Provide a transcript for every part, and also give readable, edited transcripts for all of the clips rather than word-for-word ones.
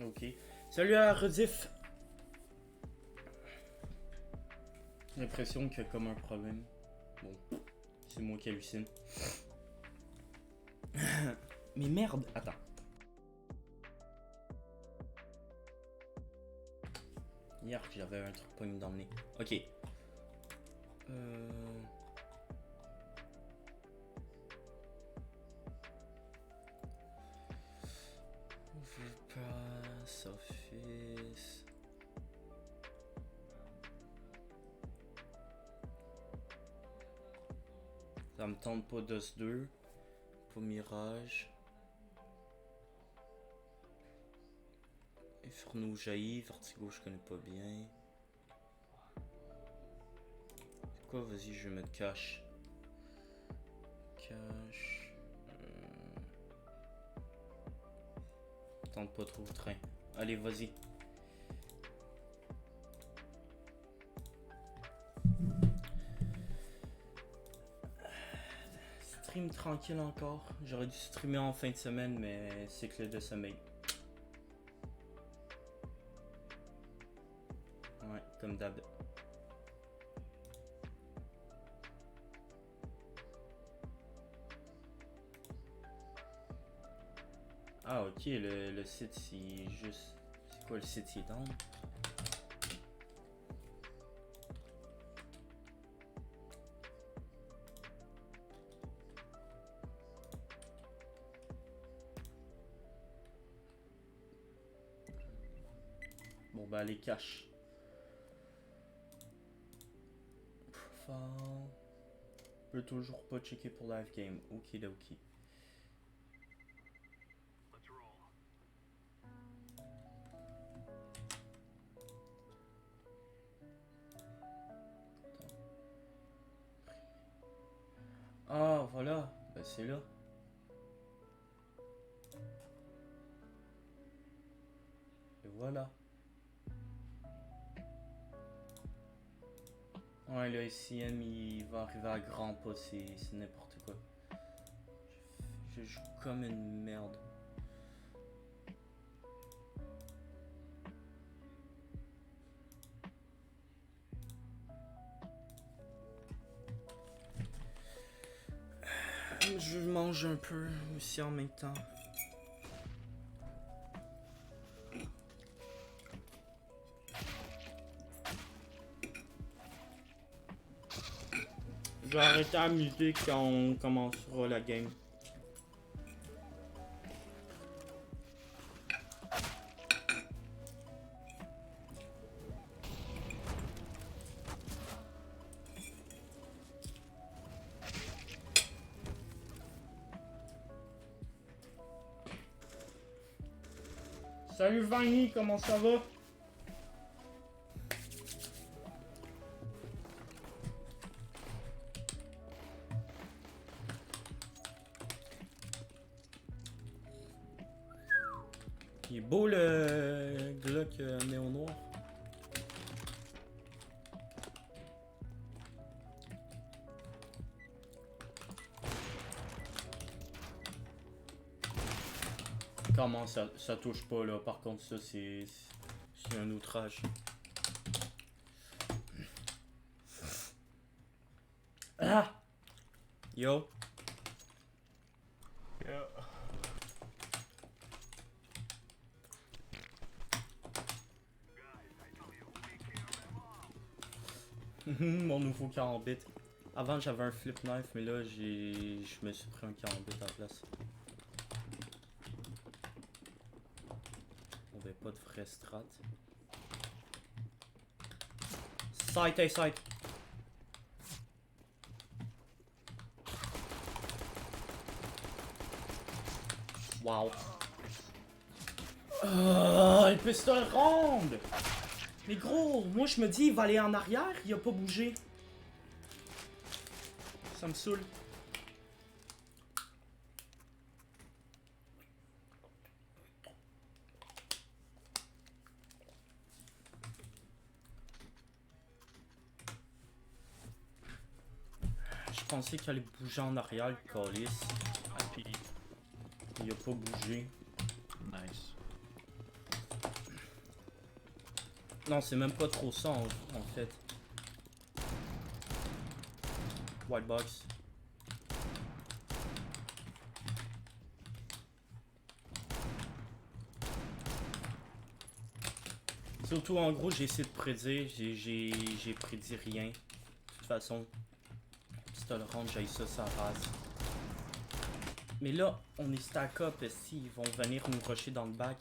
Ok. Salut à Rediff. J'ai l'impression qu'il y a comme un problème. Bon, c'est moi qui hallucine. Mais merde, attends. Hier, j'avais un truc pogné dans le nez. Ok. Pass Office. Ça me tente pas DOS 2. Pas Mirage. Inferno jaillit. Vertigo, je connais pas bien. C'est quoi, vas-y, je vais mettre cache. Cache. Tente pas trop le train. Allez, vas-y. Stream tranquille encore. J'aurais dû streamer en fin de semaine, mais cycle de sommeil. Ouais, comme d'hab. Ah ok, le site c'est juste... C'est quoi le site, c'est down? Bon bah allez, cache. Profile. Peut toujours pas checker pour live game. Ok, ok. Ah voilà, bah c'est là. Et voilà. Ouais, le SCM il va arriver à grands pas, c'est n'importe quoi. Je joue comme une merde. Je mange un peu aussi en même temps. Je vais arrêter la musique quand on commencera la game. Salut Vanny, comment ça va? Il est beau le Glock néo noir. Comment ça touche pas là? Par contre ça c'est un outrage. Ah! Yo! Yeah. Mon nouveau carambit. Avant j'avais un flip knife mais là je me suis pris un carambit à la place. On avait pas de vrai strat. Side A side. Wow. Le pistolet ronde! Mais gros, moi je me dis il va aller en arrière, il a pas bougé. Ça me saoule. Je pensais qu'il allait bouger en arrière le calice. Ah, puis Il a pas bougé. nice. Non, c'est même pas trop ça en fait. White box. Surtout en gros, j'ai essayé de prédire, j'ai prédit rien. De toute façon, si t'as le round, j'ai ça rase. Mais là, on est stack up, si ils vont venir nous rusher dans le back.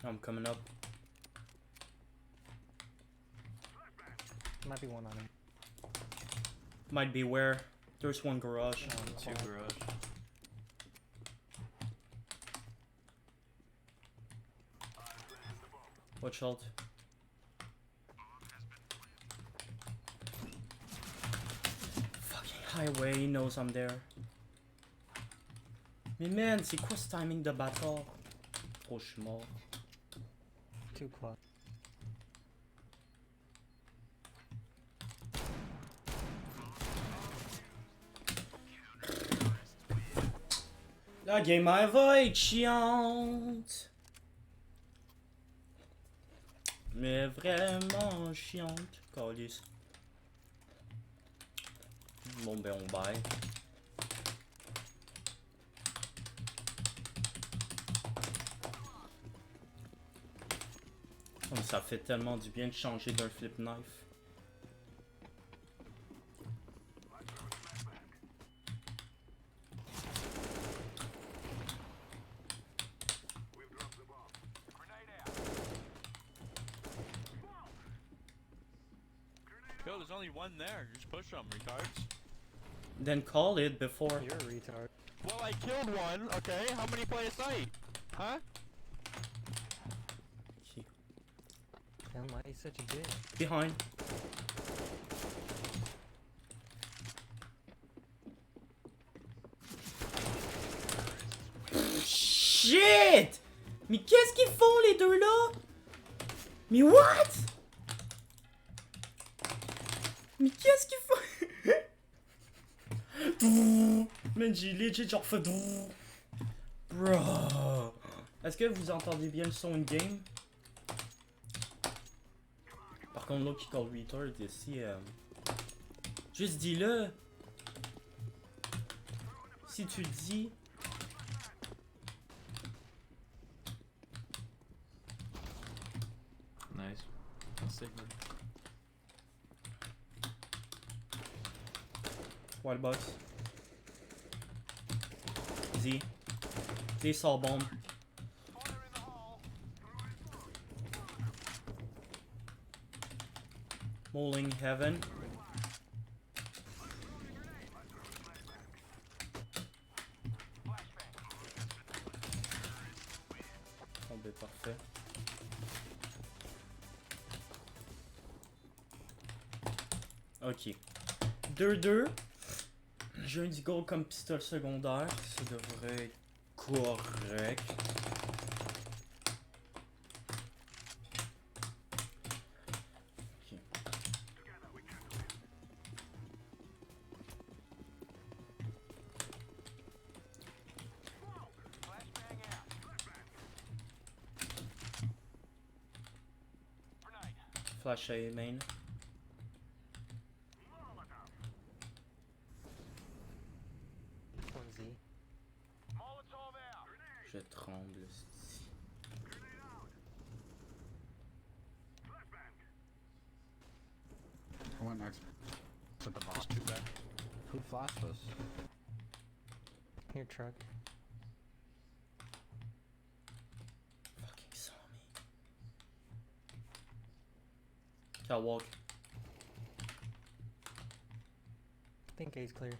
I'm coming up. Might be one on him. Might be where. There's one garage. Two garage. Watch out. Fucking highway, he knows I'm there. Mais man, c'est quoi ce timing de bâtard? Oh, je suis mort. Too close. La game elle va être chiante. Mais vraiment chiante. Calice. Bon ben on baille. Oh, ça fait tellement du bien de changer d'un flip knife. Yo, there's only one there. Just push them, retards. Then call it before. You're a retard. Well, I killed one. Okay, how many play a site? Huh? Damn, why he's such a bitch? Behind. Shit! Mais qu'est-ce qu'ils font les deux là? Mais what? Mais qu'est-ce qu'ils font? Man, j'ai legit genre fait. Bro. Est-ce que vous entendez bien le son in-game? Par contre, l'autre qui call retard ici. Juste dis-le. Si tu le dis. Nice. Signal. Wild box. Z. Z saw bomb. Bowling heaven. Oh ben parfait. Ok. 2-2. J'ai un Deagle comme pistolet secondaire. Ça devrait être correct. Ok. Flash A main. One Z. Je tremble. sti. I went next to the box. Just two back. Who flashed us? Your truck. Fucking saw me. Catwalk. I think A's clear.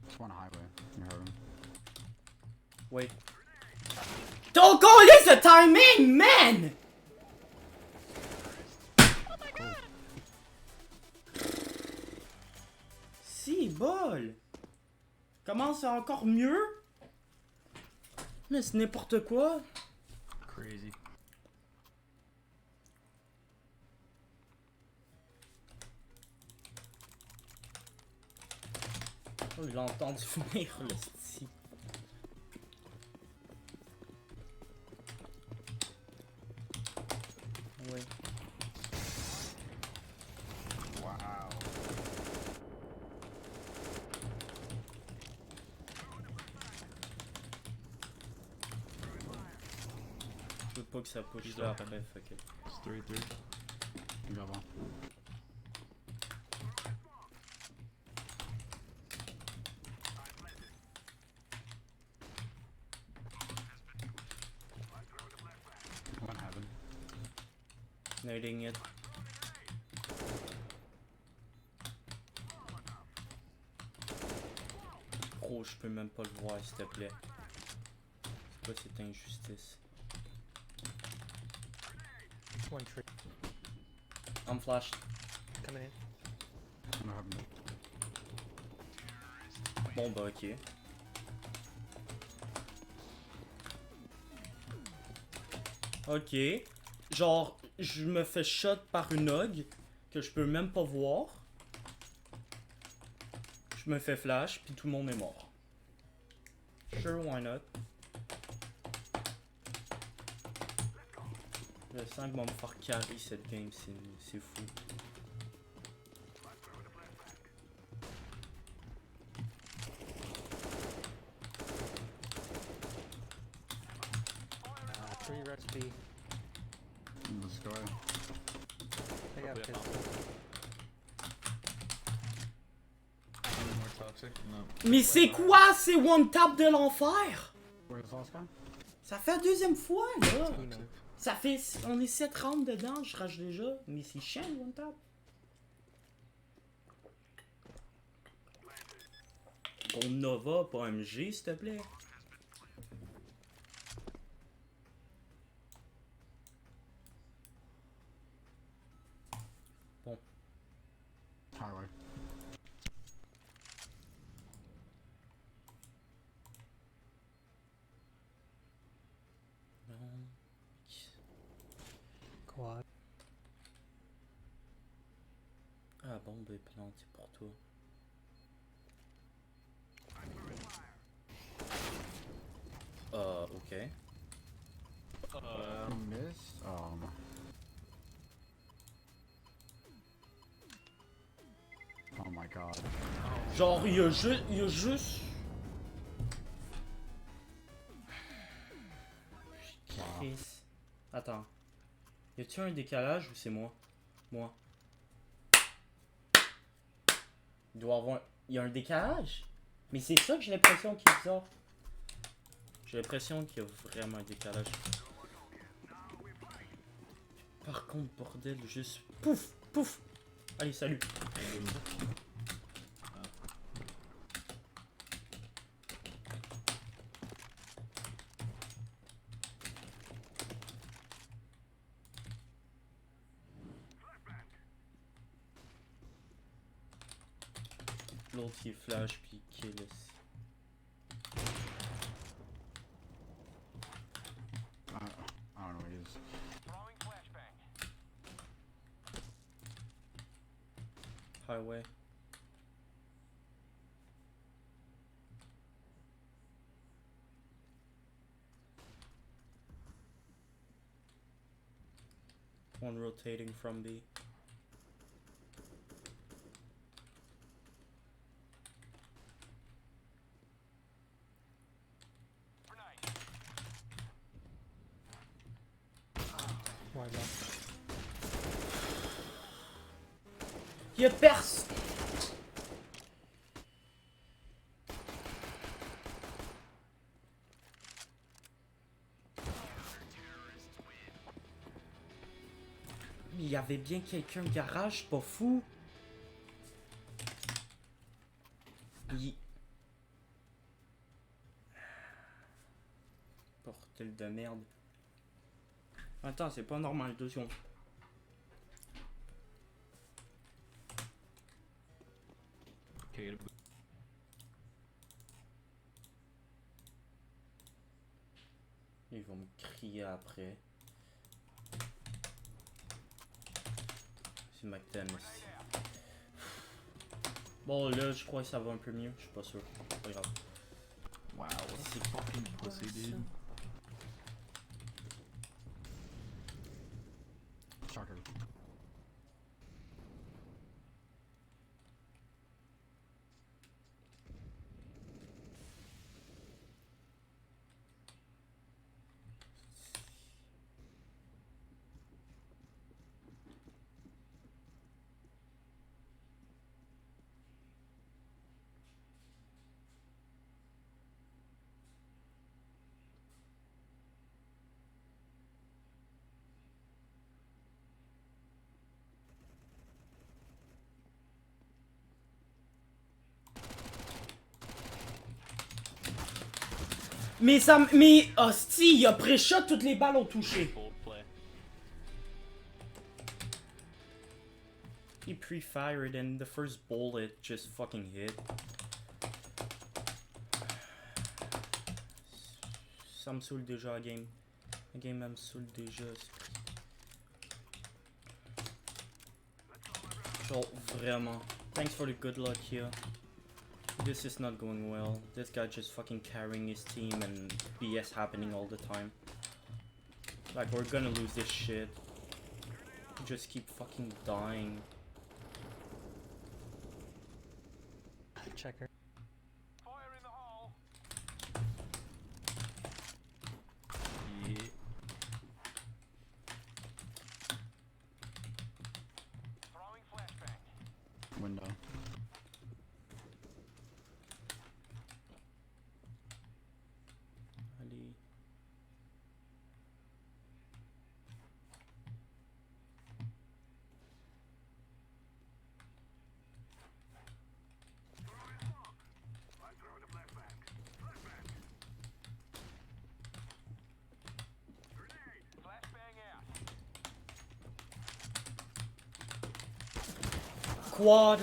Just one highway. You heard him. Wait. Don't go! This the timing, man! Si, bol! Comment c'est encore mieux? Mais c'est n'importe quoi! Crazy. Oh, il a entendu venir, le sti. pas que ça push He's là open. après, fait que... It's 3-3. You got one. One heaven. Nading it. Oh, je peux même pas le voir, s'il te plaît. C'est quoi cette injustice? One tree. I'm flashed. Coming in. No heaven. Bon bah ok. Ok. Genre, je me fais shot par une hog que je peux même pas voir. Je me fais flash, puis tout le monde est mort. Sure, why not? Le 5 va me faire carry cette game, c'est fou. Tree recipe. Let's go ahead. They got Probably a pistol. Any more toxic? No. Mais c'est quoi ces one tap de l'enfer? Where's the last guy? Ça fait la deuxième fois là. Who knows? Ça fait. On est 7 rounds dedans, je rage déjà. Mais c'est chiant le one tap. Bon Nova, pas MG s'il te plaît. Highway. Non. Quad. Ah bon, ben planté pour toi. Ok. Missed. Oh my god. Genre, il y a juste. Chris. Attends. Y a-tu un décalage ou c'est moi? Moi. Il doit avoir. Il y a un décalage? Mais c'est ça que j'ai l'impression qu'il est bizarre. J'ai l'impression qu'il y a vraiment un décalage. Par contre, bordel, juste. Pouf! Pouf! Allez, salut! L'autre il flash puis il kill aussi. I don't know what he is. Highway. One rotating from B. Why not? Y'a personne! Il y avait bien quelqu'un au garage, pas fou. Il... Portel de merde. Attends, c'est pas normal, 2 secondes. Okay, Ils vont me crier après. C'est McTen aussi. Bon, là, je crois que ça va un peu mieux. Je suis pas sûr. C'est pas grave. wow, what's the fucking pussy, dude? Shocker. Mais ça mais hostie, il a pré-shot, toutes les balles ont touché. Bold play. He pre-fired and the first bullet just fucking hit. Ça me saoule déjà la game. La game elle me saoule déjà. Genre vraiment. Thanks for the good luck here. This is not going well. This guy just fucking carrying his team and BS happening all the time. Like we're gonna lose this shit. We just keep fucking dying. Checker. Yeah. Window. Allez. Quad.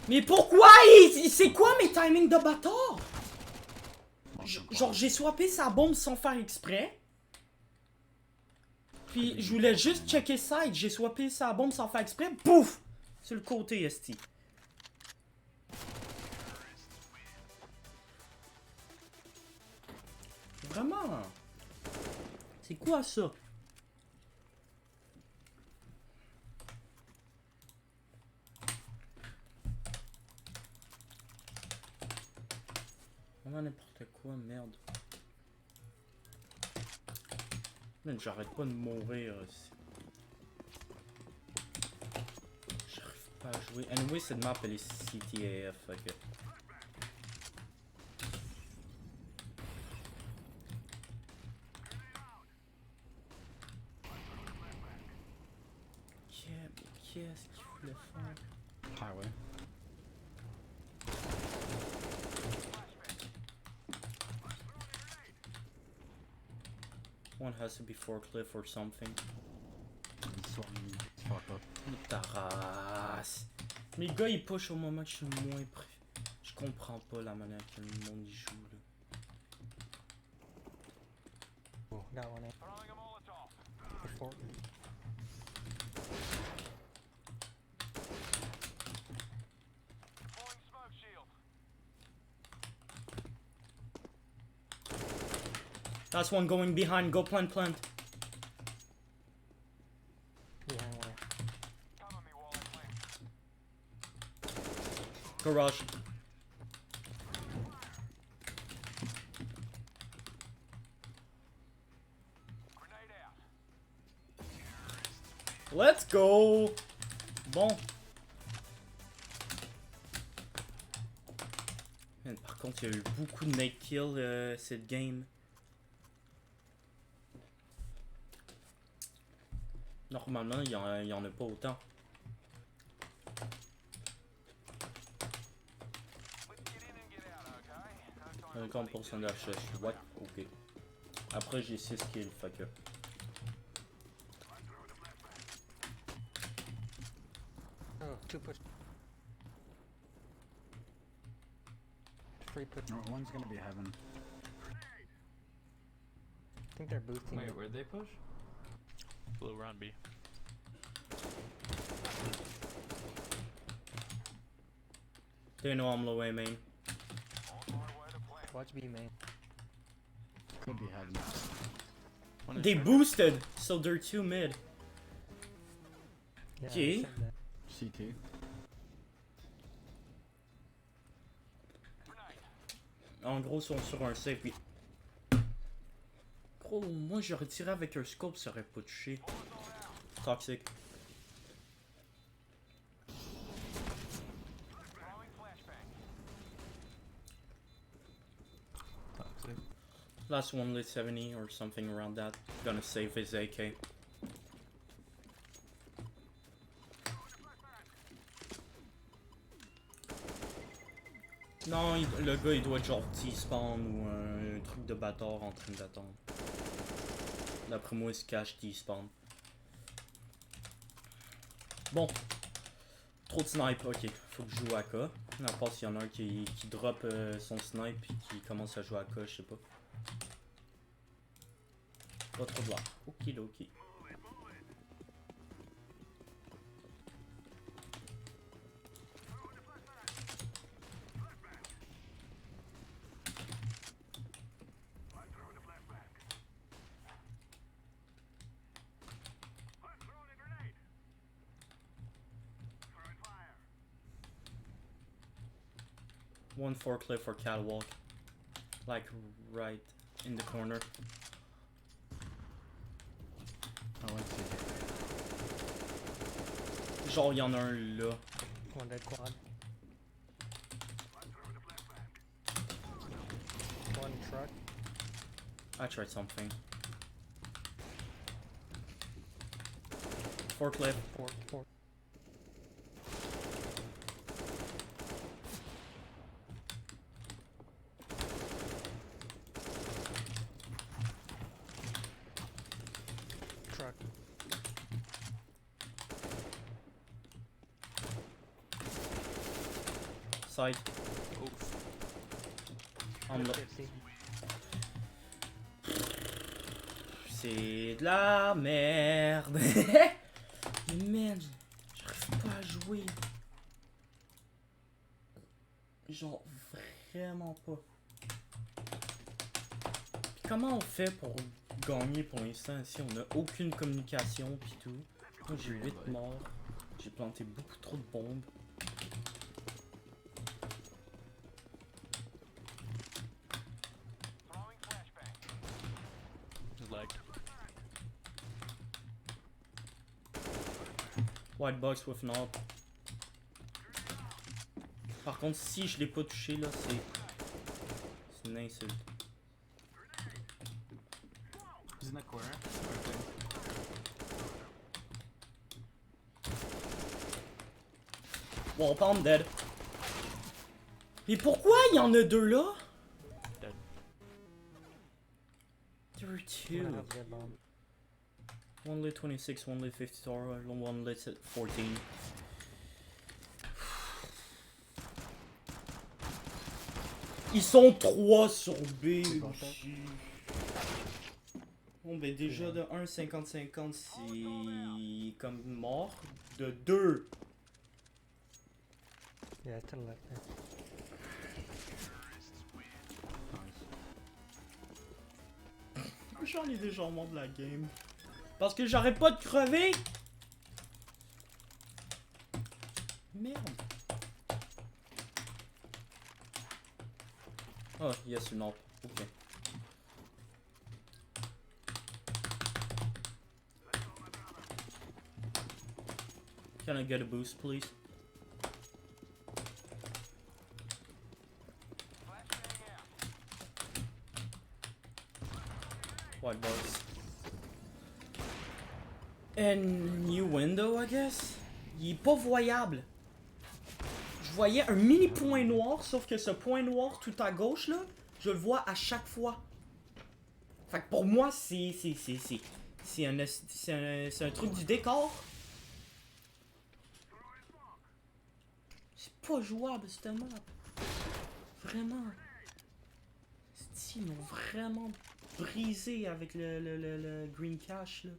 Mais pourquoi c'est quoi mes timings de bâtard? Genre j'ai swappé sa bombe sans faire exprès. Puis je voulais juste checker side, j'ai swappé sa bombe sans faire exprès. Pouf! Sur le côté ST. Vraiment? C'est quoi ça? Vraiment n'importe quoi, merde. Man, j'arrête pas de mourir aussi. J'arrive pas à jouer. Anyway, cette map elle est CTAF, fait que... Yeah, mais qu'est-ce qu'il voulait faire? Highway. One has to be forklift or something. This one is fucked up. Ta race. Mais le gars il push au moment que je suis le moins prêt. Je comprends pas la manière que le monde y joue là. Oh, got one in. Before. That's one going behind, go plant. Behind where? Garage. Let's go! Bon. Man, par contre, il y a eu beaucoup de nade kill cette game. Normalement, il y en a pas autant. 50% d'HH. What? Ok. Après, j'ai 6 kills, fait que... Oh, two push. Three push. No, one's gonna be heaven. I think they're boosting. Wait, where'd they push? Blue round B. They know I'm low A main. Watch B main. Could be heaven. One is They short. boosted, so they're 2 mid. Yeah, I Gee. said that. CT. En gros, ils sont sur un safe, puis... Gros, moi j'aurais tiré avec un scope, ça aurait pas touché. Toxic. Toxic. Last one lit 70 or something around that. Gonna save his AK. Non, le gars il doit être genre T-spawn ou un truc de bâtard en train d'attendre. D'après moi, il se cache T-spawn. Bon. Trop de snipe, ok. Faut que je joue à AK. À part s'il y en a un qui drop son snipe et qui commence à jouer à AK, je sais pas. Pas trop de l'air. Ok, ok. One forklift for catwalk. Like right in the corner. Oh, I see. Genre, il y en a un là. One dead quad. One truck. I tried something. Forklift. Four. Truck. Side. Oof. On the... 50. C'est de la merde. Mais merde, j'arrive pas à jouer. Genre vraiment pas. Puis comment on fait pour gagner pour l'instant si on a aucune communication pis tout. Moi j'ai 8 morts. J'ai planté beaucoup trop de bombes. Just like. White box with an AWP. Par contre, si je l'ai pas touché là, c'est une insulte. He's in the corner. Bon, I'm dead. Mais pourquoi il y en a deux là? Dead. There were One two. and a half dead bomb. One lit 26, one lit 54, one lit 14. Ils sont 3 sur B. aussi. Bon ben déjà de 1, 50-50 c'est comme mort. De 2. Yeah, to the left there. J'en ai déjà mort de la game. Parce que j'arrête pas de crever. Merde. Oh, yes, une AWP. Ok. Can I get a boost, please? White box. And new window, I guess? Il est pas voyable. Je voyais un mini point noir, sauf que ce point noir tout à gauche là, je le vois à chaque fois. Fait que pour moi, c'est un truc du décor. C'est pas jouable cette map. Vraiment. Ils m'ont vraiment brisé avec le green cash là.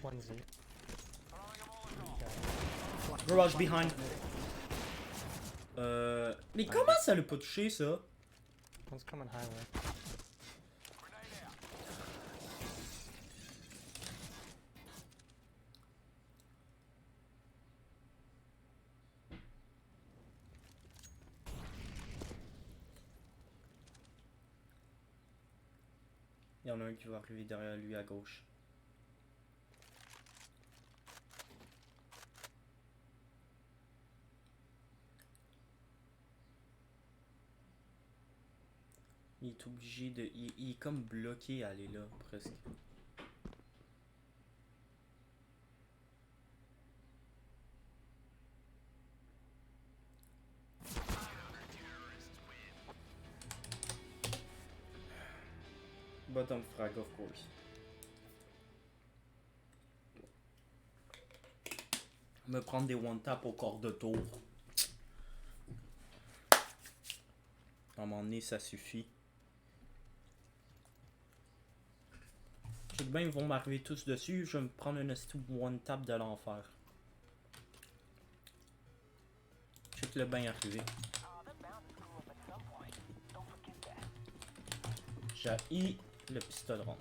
One Z. Garage behind. Mais comment ça l'a pas touché ça? One's coming highway. Il y en a un qui va arriver derrière lui à gauche. Il est obligé de... Il est comme bloqué à aller là, presque. Bottom frag, of course. Me prendre des one tap au corps de tour. À un moment donné, ça suffit. Check bien, ils vont m'arriver tous dessus. Je vais me prendre un one tap de l'enfer. Check le bien arriver. J'ai le pistolet rond.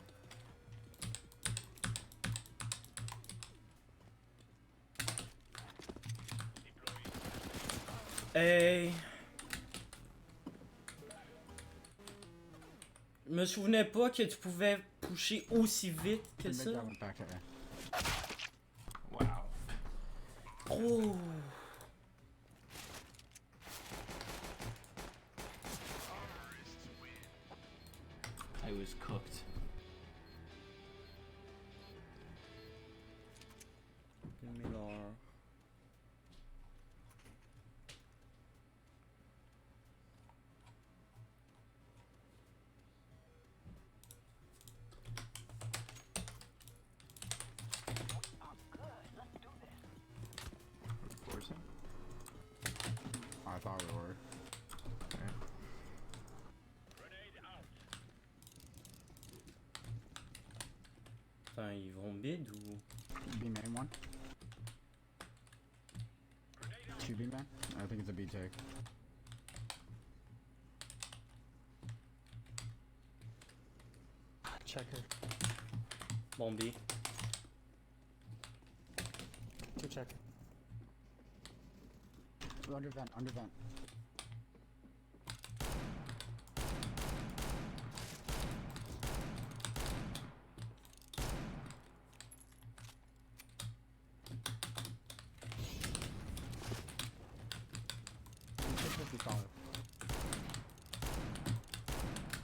Hey. Je me souvenais pas que tu pouvais pusher aussi vite que Make ça. that one back at you. Wow. Oh. I was cooked. Miller. Forcing? Oh, I thought we were. Attends, ils vont bid ou... B main one. Two B man. I think it's a B take. Checker. Bon B. Two checker. Under vent. Under vent.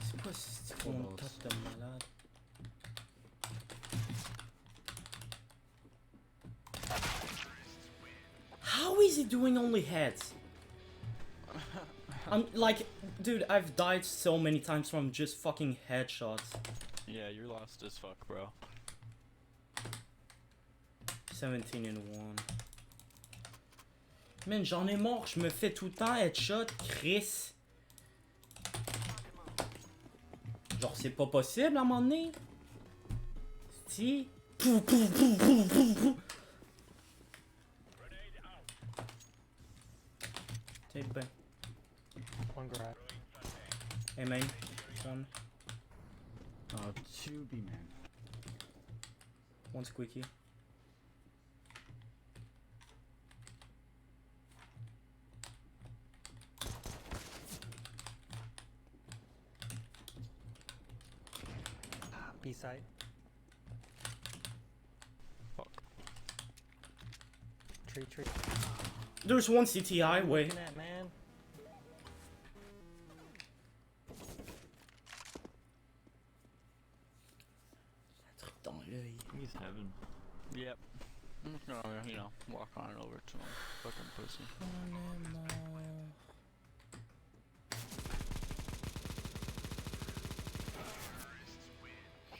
C'est quoi ce petit one tap de malade? How is he doing only heads? I'm like, dude, I've died so many times from just fucking headshots. Yeah, you're lost as fuck, bro. 17 and 1. Man, j'en ai marre, je me fais tout le temps headshot, Chris. Genre, c'est pas possible à un moment donné. Si. Pou, pou, pou, pou, pou, pou. Take ben. One grab. Hey man. One. Two B man. One squeaky. B side. Fuck. Tree. There's one CTI, wait. Looking at, man. Truc dans l'œil. He's heaven. Yep. I'm just gonna, you know, walk on over to him. Fucking pussy. On est mort.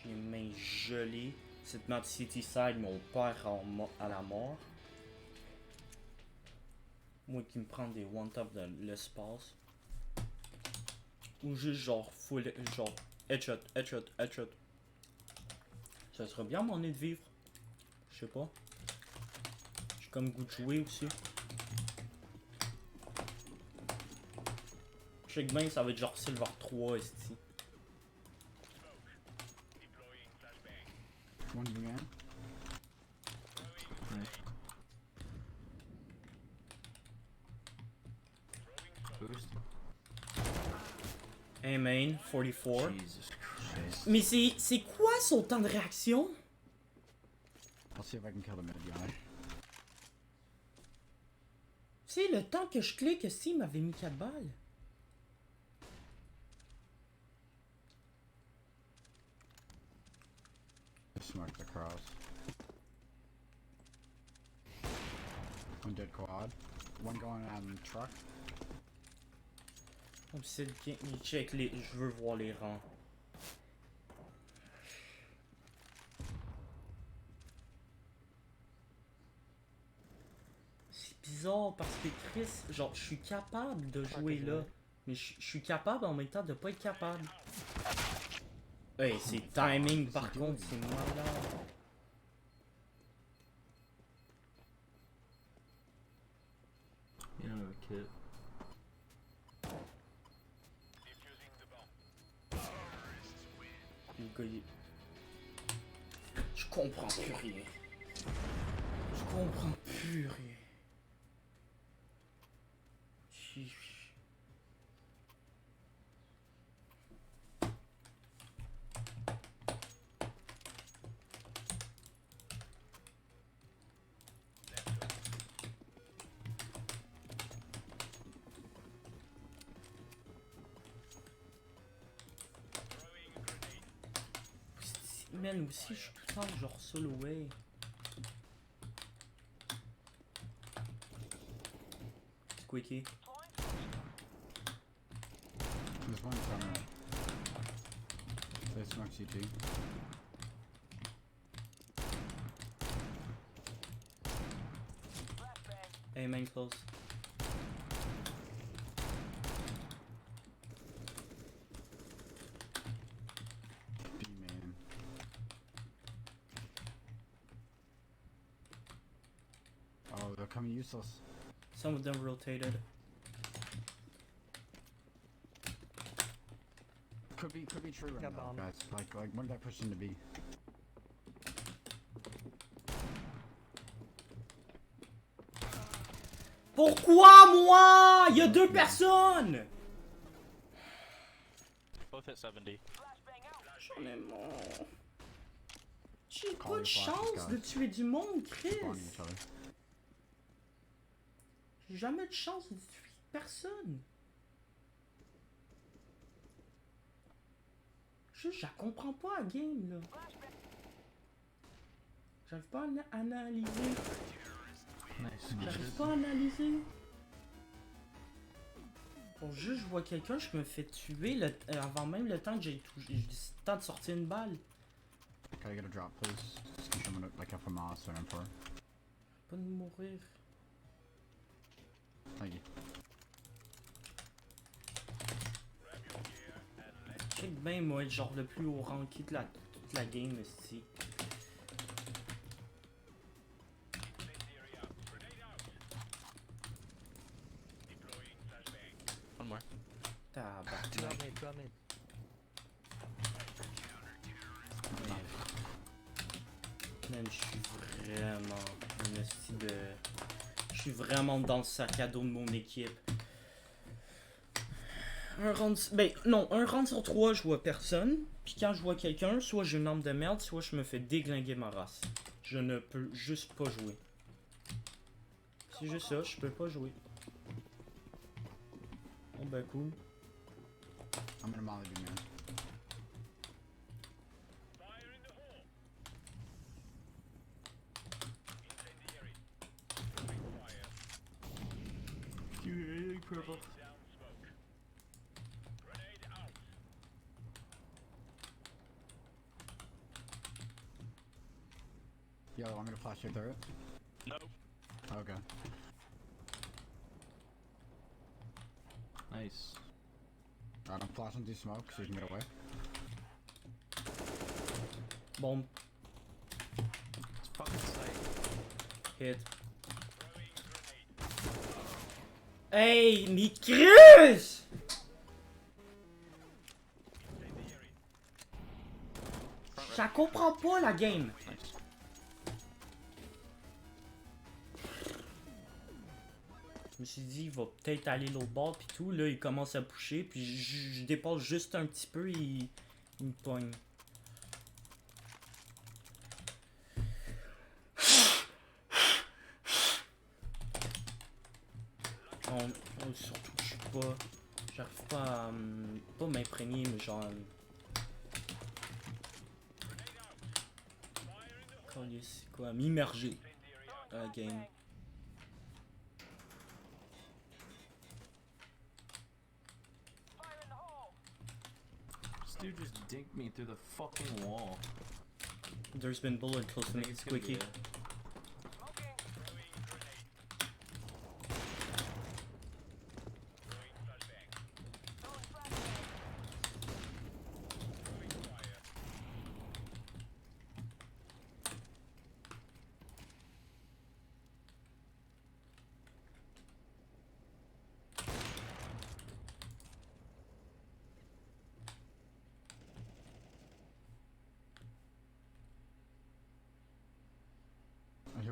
J'ai les mains gelées. Cette map City Side, mon père à la mort. Moi qui me prends des one-top dans l'espace. Ou juste genre full, genre headshot. Ça serait bien mon nez de vivre. Je sais pas. J'ai comme goût de jouer aussi. Je sais que bien ça va être genre Silver 3 ici. One B man. Boost. Hey main, 44. Jesus Christ. Mais c'est quoi son temps de réaction? I'll see if I can kill the mid guy. C'est le temps que je clique, si il m'avait mis 4 balles. I smoked across. One dead quad. One going on truck. Comme c'est le game, il check les. Je veux voir les rangs. bizarre parce que Chris, genre, je suis capable de jouer là. Mais je suis capable en même temps de pas être capable. Hey, c'est timing par contre, c'est malade. You don't have a kit. Le gars, je comprends plus rien. Je comprends plus rien. Man, aussi, je suis tout le temps genre solo way. Squeaky. There's one coming. There's smoke CT. Hey, main close. B man. Oh, they're coming useless. Some of them rotated. Could be true right Yeah, now, bomb. guys. Like, what did I push him to be? Pourquoi moi? Il y a deux personnes! Both hit 70. J'en ai marre. J'ai Call pas your de flashes, chance de guys. tuer du monde, Chris. Spawning each other. J'ai jamais de chance de tuer personne. Juste, je la comprends pas la game, là. J'arrive pas à analyser. Nice. J'arrive pas à analyser. Bon, juste, je vois quelqu'un, je me fais tuer avant même le temps que j'ai le temps de sortir une balle. Can I get a drop, please? Just I'm gonna like up a moss or M4. Pas de mourir. Thank you. Check bien, moi, être genre le plus haut ranké de toute la game, ici. One more. Two Tabarnak. out mid, two out mid. Man, je suis vraiment un esti de... Je suis vraiment dans le sac à dos de mon équipe. Un round... Ben, non, un round sur 3, je vois personne. Puis quand je vois quelqu'un, soit j'ai une arme de merde, soit je me fais déglinguer ma race. Je ne peux juste pas jouer. C'est juste ça, je peux pas jouer. Oh ben cool. I'm gonna molly you, man. You hear anything, purple? Yo, I'm gonna flash your turret. No. Okay. Nice. Alright, I'm flashing through smoke so you can get away. Bombe, It's fucking sight. hit. Hey, mais Chris! Je la comprends pas la game. Nice. Je me suis dit, il va peut-être aller l'autre bord pis tout. Là, il commence à pusher. Puis je dépasse juste un petit peu et il me pogne. Surtout que je suis pas... J'arrive pas à... pas m'imprégner, mais genre... C'est quoi? M'immerger à la game. This dude just dinked me through the fucking wall. There's been bullet close to I me. think it's gonna be Squeaky.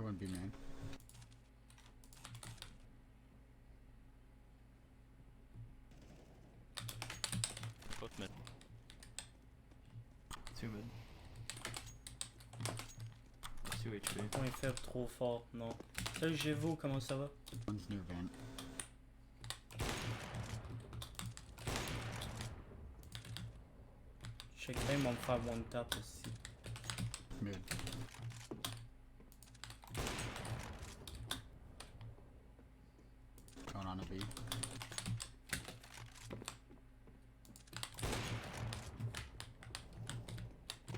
Everyone be man. Both mid. 2 mid. 2 HP. Point faible trop fort, non. Salut Gévo, comment ça va? One's near vent. Check même on me faire one tap aussi. Mid. Going on a B.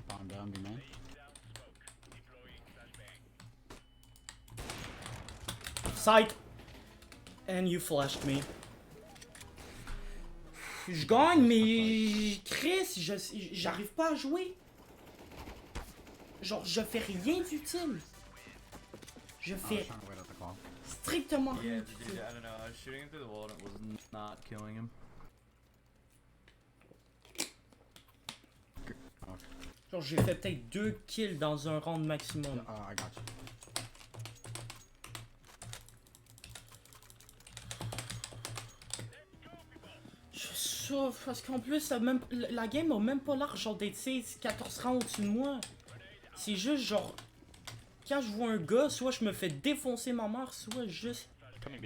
Bomb down, be man. Sight! And you flashed me. Je gagne, mais Chris, j'arrive pas à jouer. Genre, je fais rien d'utile. Je Oh, I was fais trying to wait out the call. strictement rien Yeah, d'utile. dude, I don't know. I was shooting him through the wall and it was not killing him. Genre, j'ai fait peut-être 2 kills dans un round maximum. I got you. Je souffre parce qu'en plus, la game a même pas l'air genre d'être 14 rounds au-dessus de moi. C'est juste genre. Quand je vois un gars, soit je me fais défoncer ma mère, soit juste. Coming B.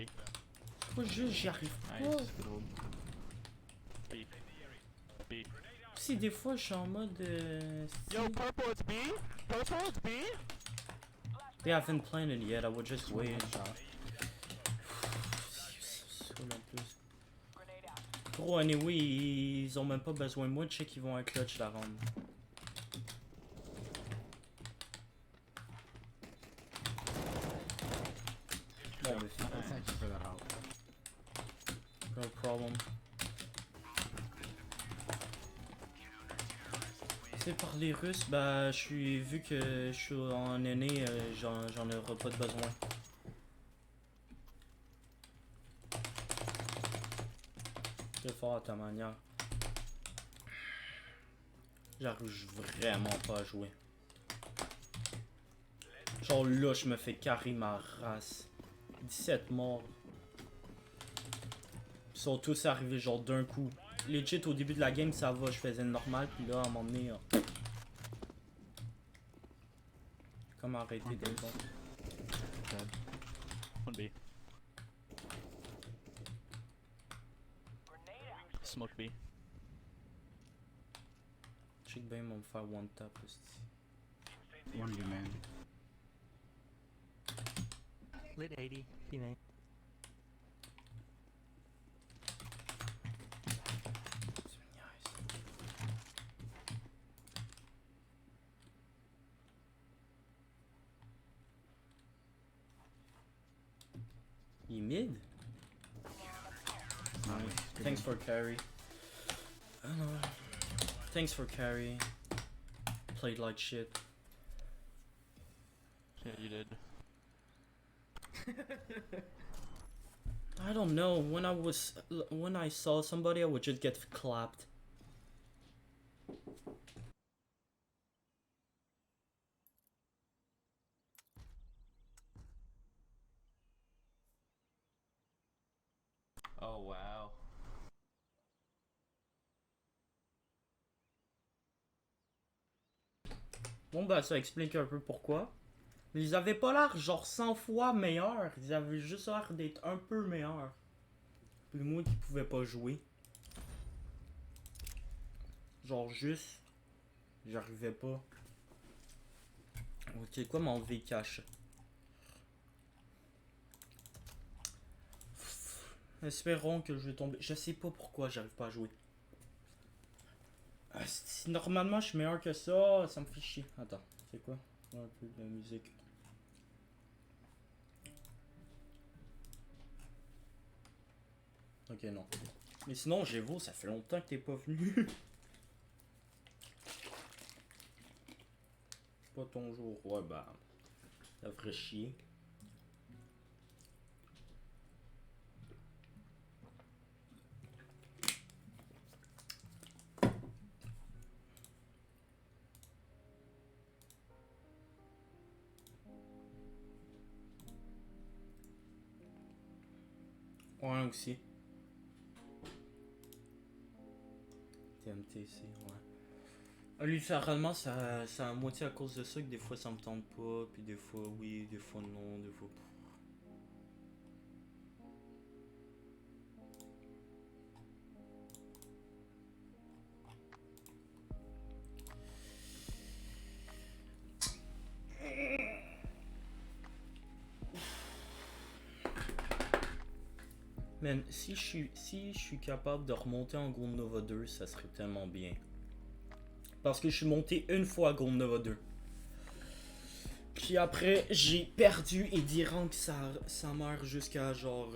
Soit juste j'y arrive pas. Nice, good old. B. B. Si des fois je suis en mode. Yo, purple, it's B. Purple, it's B. They haven't planted yet, I would just wait. One shot. Saoul en plus. Gros, anyway, ils ont même pas besoin de moi, je sais qu'ils vont un clutch la ronde. Bon, mais Thank you for that help. no problem. C'est parler russe, bah vu que je suis en aîné, j'en aurai pas de besoin. C'est fort à ta manière. J'arrive vraiment pas à jouer. Genre là, je me fais carrer ma race. 17 morts. Ils sont tous arrivés genre d'un coup. Legit, au début de la game, ça va, je faisais le normal, puis là, à un moment donné, comment arrêter d'être bon? One B. Smoke B. Check bien, ils vont me faire one tap aussi. One be man. Lit 80, B-main. Il est mid? Nice. Good Thanks one. for carry. I don't know. Thanks for carry. Played like shit. Yeah, you did. I don't know. When I saw somebody, I would just get clapped. Oh wow. Bon bah ça explique un peu pourquoi. Mais ils avaient pas l'air genre 100 fois meilleurs. Ils avaient juste l'air d'être un peu meilleurs. Puis moi qui pouvais pas jouer. Genre juste. J'arrivais pas. Ok, quoi mon V cache? Espérons que je vais tomber. Je sais pas pourquoi j'arrive pas à jouer. Ah, si normalement je suis meilleur que ça me fait chier. Attends, c'est quoi? Un peu de musique. Ok, non. Mais sinon, Gévo, ça fait longtemps que t'es pas venu. Pas ton jour. Ouais, bah. Ça ferait chier. Ouais, aussi. TMTC, ouais. Littéralement, c'est à moitié à cause de ça que des fois ça me tente pas, puis des fois oui, des fois non, des fois. Man, si je suis capable de remonter en Gold Nova 2, ça serait tellement bien. Parce que je suis monté une fois à Gold Nova 2. Puis après, j'ai perdu et des rangs ça meurt jusqu'à genre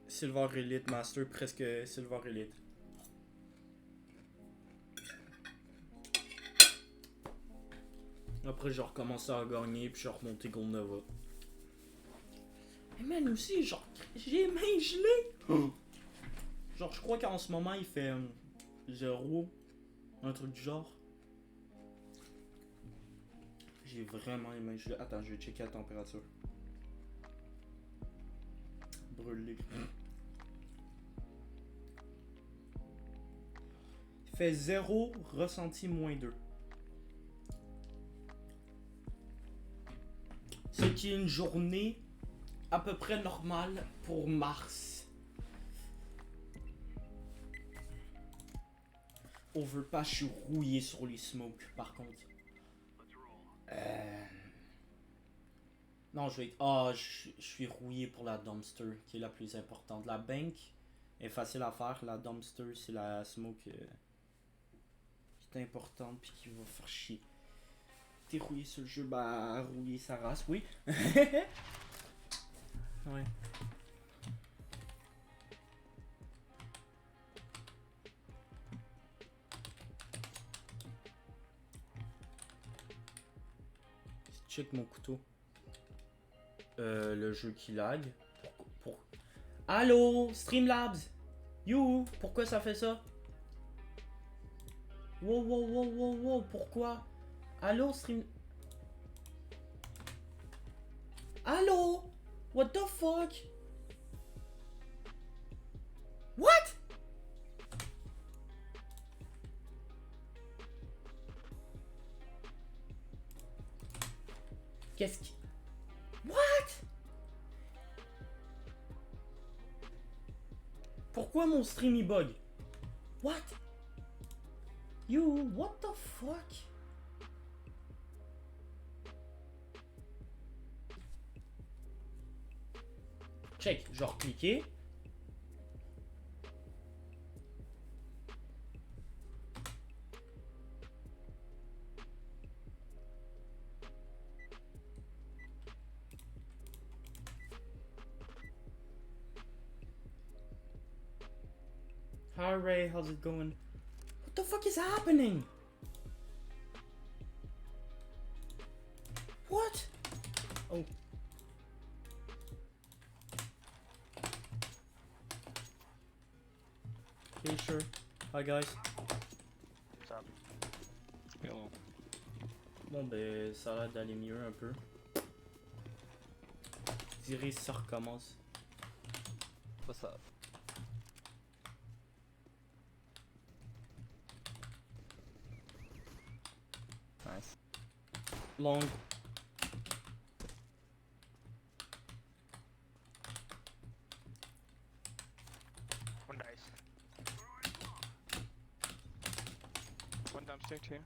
Silver Elite Master, presque Silver Elite. Après, j'ai recommencé à gagner, puis j'ai remonté Gold Nova. Mais man, aussi, genre, j'ai les mains gelées. Genre, je crois qu'en ce moment, il fait 0. Un truc du genre. J'ai vraiment les mains gelées. Attends, je vais checker la température. Brûlé. Il fait 0, ressenti -2. Ce qui est une journée à peu près normale pour mars. Overpass, je suis rouillé sur les smokes par contre. Non, je vais être... Ah, je suis rouillé pour la dumpster qui est la plus importante. La bank est facile à faire. La dumpster, c'est la smoke qui est importante puis qui va faire chier. T'es rouillé sur le jeu, bah rouiller sa race, oui. Ouais. Check mon couteau. Le jeu qui lag. Allô, Streamlabs. You, pourquoi ça fait ça? Wow, wow, wow, wow, wow, pourquoi? Allô, Stream... Allô? What the fuck? What? Qu'est-ce qui... What? Pourquoi mon stream il bug? What? You, what the fuck? Check, je vais recliquer. Hi Ray, how's it going? What the fuck is happening? What? Oh. Okay, sure. Hi guys. What's up? Hello. Bon ben, ça a l'air d'aller mieux un peu. Je dirais si ça recommence. What's up? Nice. Long. One dice. One dumpster too.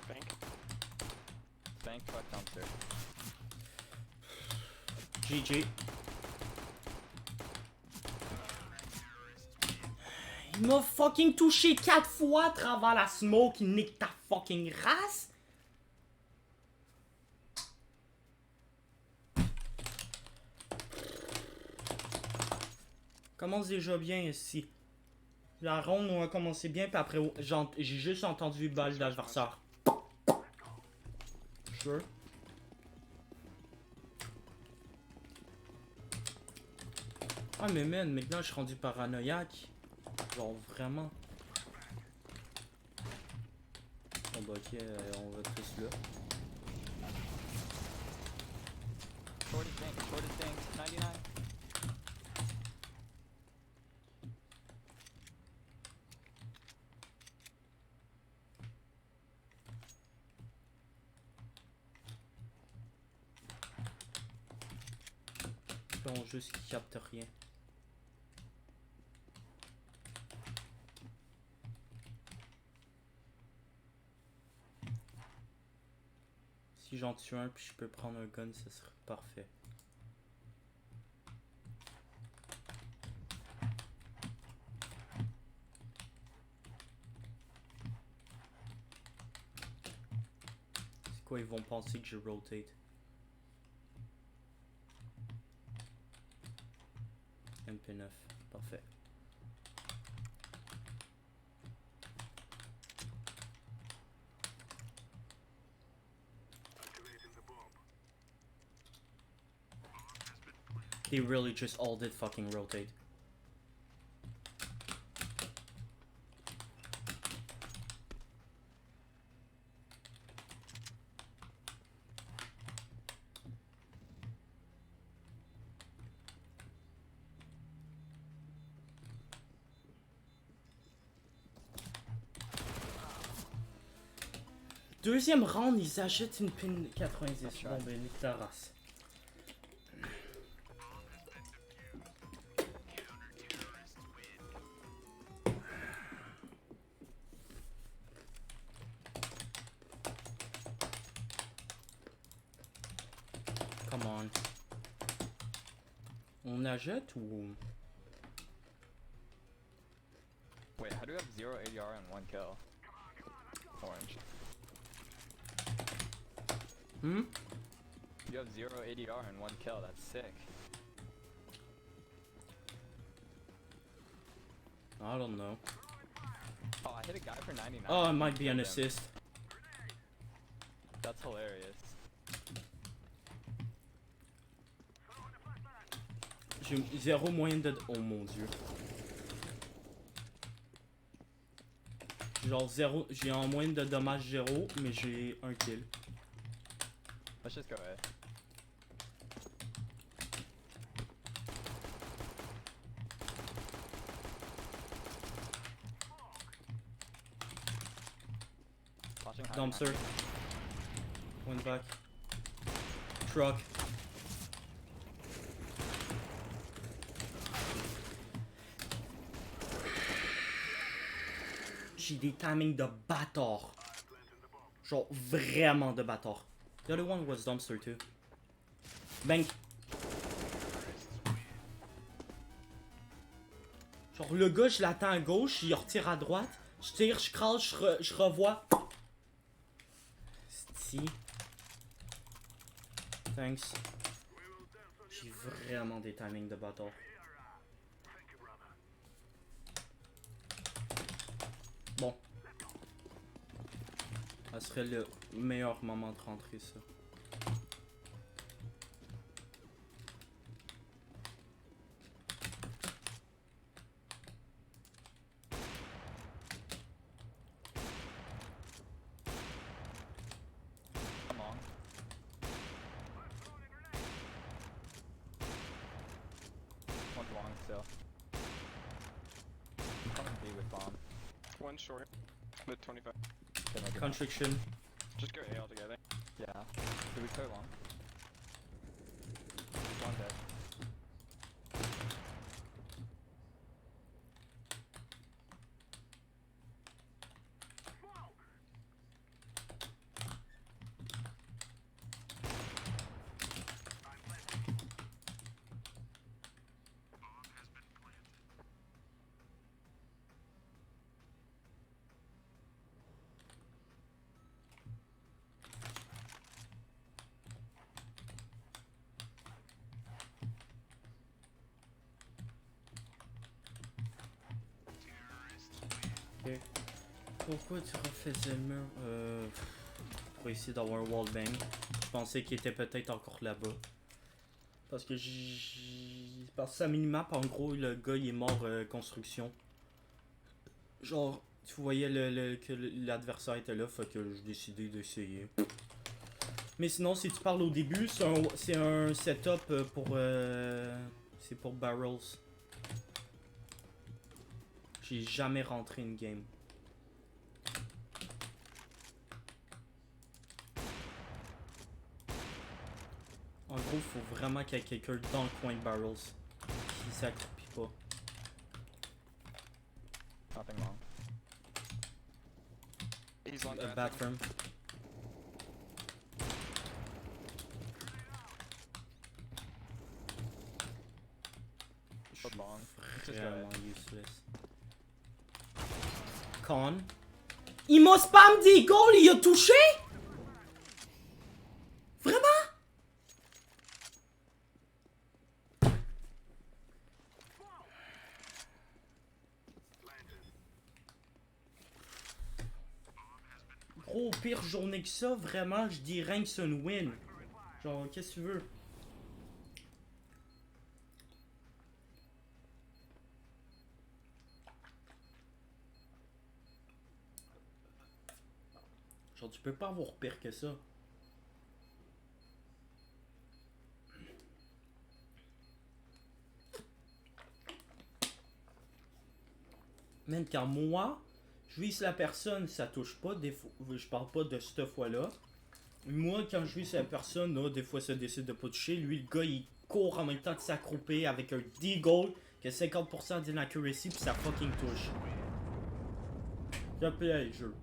Bank. Bank fuck dumpster. GG. Il m'a fucking touché 4 fois à travers la smoke, il nique ta fucking race. Commence déjà bien ici. La ronde on a commencé bien, puis après j'ai juste entendu balle d'adversaire. Sure. Ah mais man, maintenant je suis rendu paranoïaque. Genre vraiment. Bon bah ok, on va tous là. Short is dink, short is dink. 99. Bon, juste qu'il capte rien. Si j'en tue un puis je peux prendre un gun, ce serait parfait. C'est quoi, ils vont penser que je rotate? MP9, parfait. They really just all did fucking rotate. Deuxième round, ils achètent une pin 90. Bon ben, nique ta race. Come on. On achète ou... Wait, how do you have 0 ADR and 1 kill? Orange. Hmm? You have 0 ADR and 1 kill, that's sick. I don't know. Oh, I hit a guy for 99. Oh, it might be an Killed him. assist. That's hilarious. J'ai zéro moyen de... Oh mon dieu. Genre zéro... J'ai en moyenne de dommage 0, mais j'ai un kill. Let's just go A. Flashing high Dumpster. behind Went back. Truck. J'ai des timings de bâtard. Genre vraiment de bâtard. The other one was dumpster too. Bank. Genre le gars, je l'attends à gauche, il retire à droite. Je tire, je crache, je revois. Si. Thanks. J'ai vraiment des timings de bâtard. Bon. Ça serait le meilleur moment de rentrer, ça. Come on. One's long still. I'm coming B with bomb. One short. Mid 25. Then maybe not. Constriction. Just go A altogether. Yeah. Did we clear long? One dead. Pourquoi tu refaisais le mur? Pour essayer d'avoir un wallbang. Je pensais qu'il était peut-être encore là-bas. Parce que parce que sa minimap, en gros, le gars il est mort construction. Genre, tu voyais que l'adversaire était là, fait que j'ai décidé d'essayer. Mais sinon, si tu parles au début, c'est un setup pour... c'est pour barrels. J'ai jamais rentré une game. En gros, faut vraiment qu'il y ait quelqu'un dans le coin de barrels qui s'accroupit pas. Nothing wrong. He's on Bathroom. Put long. Just go Vraiment ahead. useless. Con. Il m'a spam des goals, il a touché? Vraiment? Gros, pire journée que ça, vraiment, je dirais que c'est une win. Genre, qu'est-ce que tu veux? Genre, tu peux pas avoir pire que ça. Même quand moi, je vise la personne, ça touche pas. Des fois, je parle pas de cette fois-là. Moi, quand je vise la personne, là, des fois, ça décide de pas toucher. Lui, le gars, il court en même temps que s'accroupir avec un D-goal qui a 50% d'inaccuracy puis ça fucking touche. Ça plaît, le jeu.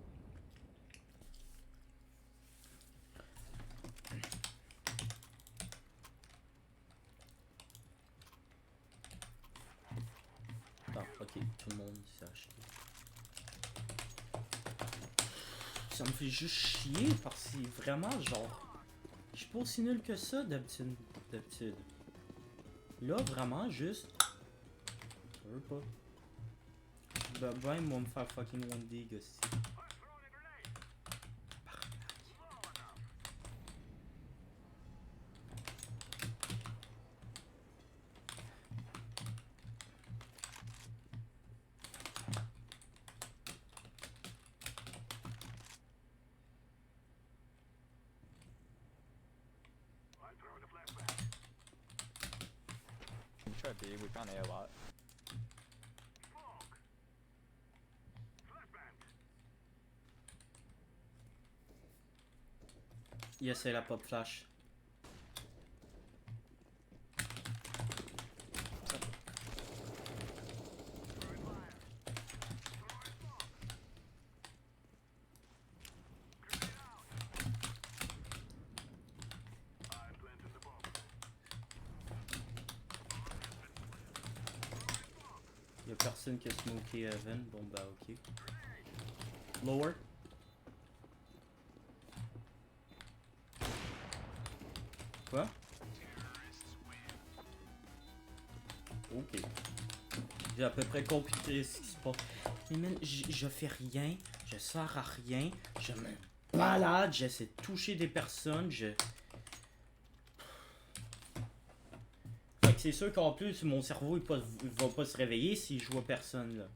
Ah, ok, tout le monde s'est acheté. Ça me fait juste chier parce que c'est vraiment genre. Je suis pas aussi nul que ça d'habitude. Là, vraiment, juste. Je veux pas. Ben, Brian va me faire fucking one dig aussi. We tried B, we found A a lot. Il essaie la pop flash. Y'a personne qui a smoké Evan. Bon bah ok. Lower. Quoi? Ok. J'ai à peu près compris ce qui se passe. Mais man, je fais rien. Je sers à rien. Je me balade. J'essaie de toucher des personnes. Fait que c'est sûr qu'en plus, mon cerveau il va pas se réveiller si je vois personne là.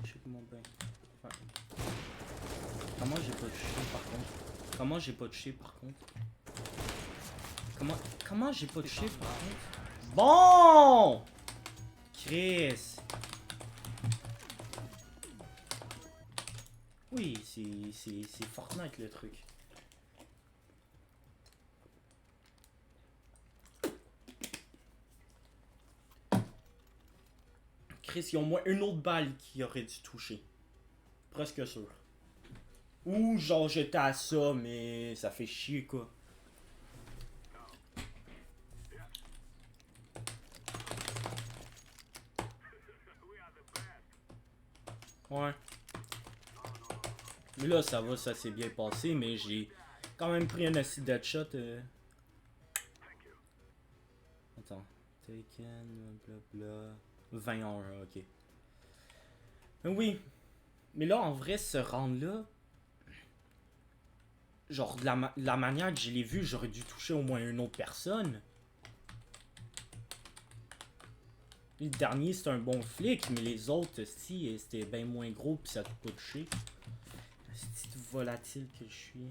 Check-moi bien. Ouais. Comment j'ai pas touché par contre? Comment j'ai pas touché par contre? Comment j'ai pas touché par contre? Bon! Chris! Oui, c'est Fortnite le truc. Chris, il y a au moins une autre balle qui aurait dû toucher. Presque sûr. Ou genre j'étais à ça, mais ça fait chier quoi. Ouais. Mais là ça va, ça s'est bien passé, mais j'ai quand même pris un acid deadshot. Attends. Taken, blabla. 21, ok. Oui. Mais là, en vrai, ce round-là, genre, de la manière que je l'ai vu, j'aurais dû toucher au moins une autre personne. Le dernier, c'était un bon flic, mais les autres, si, c'était bien moins gros pis ça te pas touché. C'est volatile que je suis.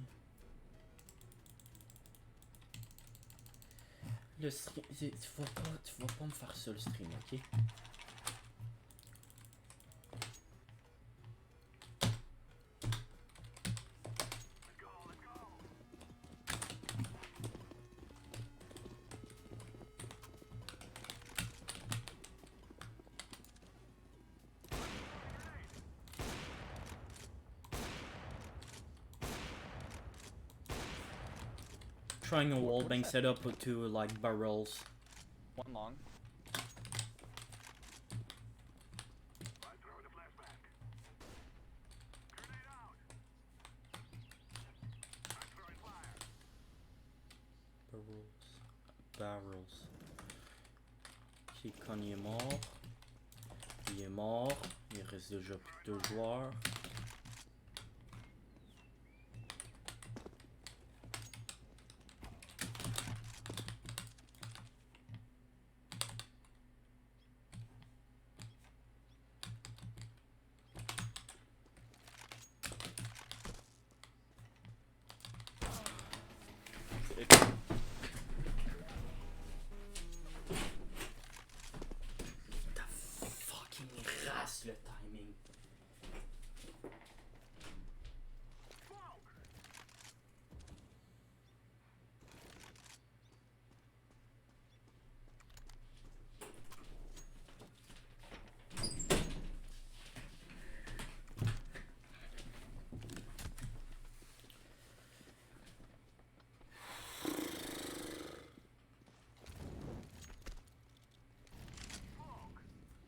Le stream, tu vas pas me faire ça le stream, ok? Trying a wallbang setup to like barrels. One long. Barrels. Ok, Con il est mort. Il est mort. Il reste déjà plus que 2 joueurs. Ta fucking race le timing.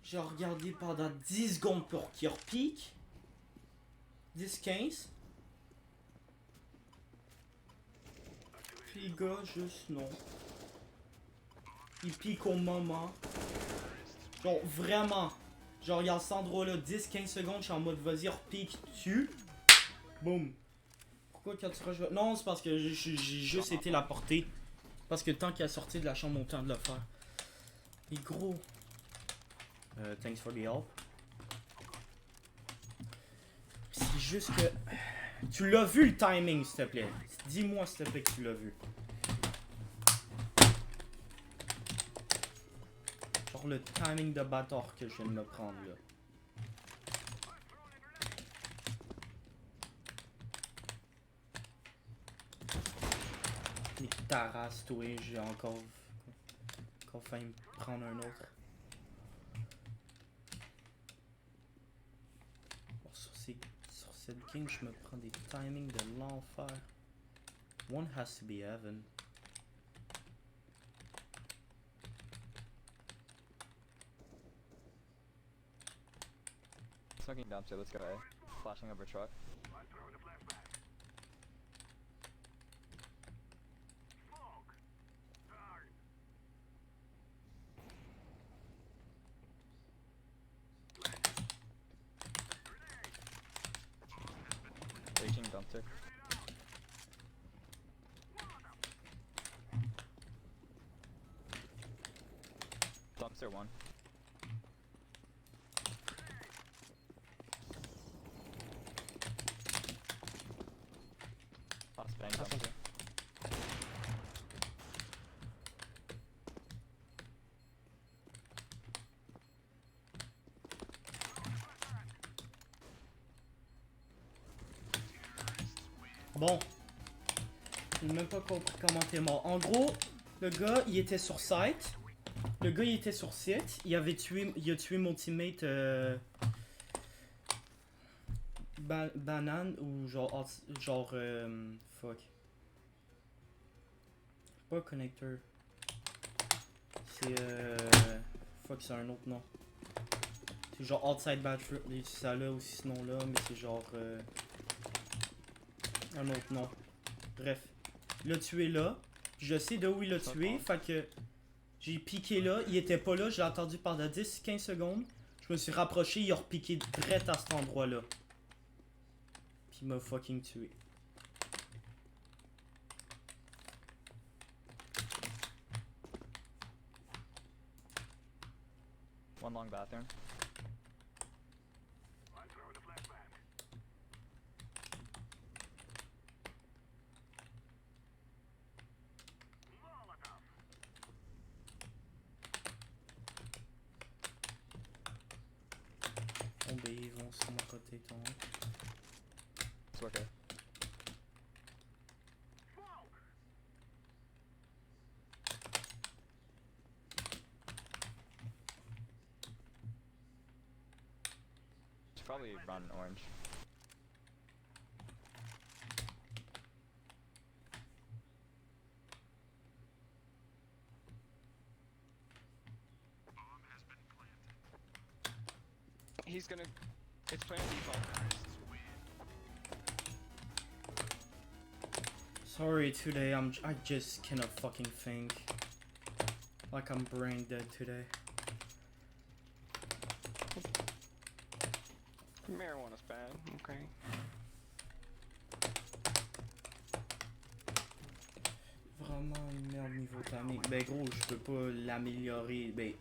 J'ai regardé pendant 10 secondes pour qu'il repique. 10-15. Puis le gars, juste non. Il pique au moment. Genre vraiment. Genre regarde cet endroit là, 10-15 secondes, je suis en mode vas-y repique dessus. Boum. Pourquoi quand tu rejoues? Non, c'est parce que j'ai juste été la portée. Parce que tant qu'il a sorti de la chambre, mon temps de le faire. Et gros. Thanks for the help. C'est juste que... Tu l'as vu le timing, s'il te plaît. Dis-moi, s'il te plaît, que tu l'as vu. Genre le timing de bâtard que je viens de me prendre, là. Mais ta race, toi, j'ai encore failli me prendre un autre. Sur cette game, je me prends des timings de l'enfer. One has to be heaven. Smoking downstairs, let's go A. Flashing over truck. Reaching dumpster. Dumpster one. Last bang dumpster. Bon. J'ai même pas compris comment t'es mort. En gros, le gars, il était sur site. Le gars, il était sur site. Il a tué mon teammate Banane ou genre fuck. Pas connecteur. C'est fuck, c'est un autre nom. C'est genre outside battery. C'est ça là aussi ce nom là, mais c'est genre un autre nom. Bref. Il l'a tué là. Je sais de où il l'a tué. Fait que j'ai piqué là. Il était pas là. Je l'ai entendu pendant 10-15 secondes. Je me suis rapproché. Il a repiqué direct à cet endroit là. Puis il m'a fucking tué. One long bathroom. Bon ben ils vont sûrement côté ton. It's okay. Should probably run orange. He's gonna. It's playing default. Sorry today, I just cannot fucking think. Like I'm brain dead today. Marijuana's bad. Okay. Vraiment une merde niveau timing. Ben gros, je peux pas l'améliorer. Ben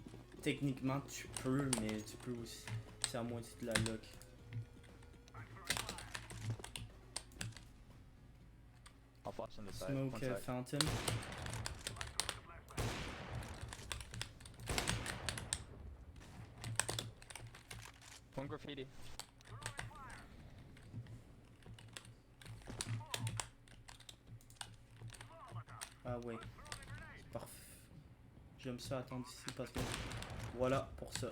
techniquement tu peux, mais tu peux aussi. C'est à moitié de la lock. I'll flash on the side. Smoke One sec. fountain. One graffiti. Ah ouais. C'est parfait. J'aime ça attendre ici parce que voilà pour ça.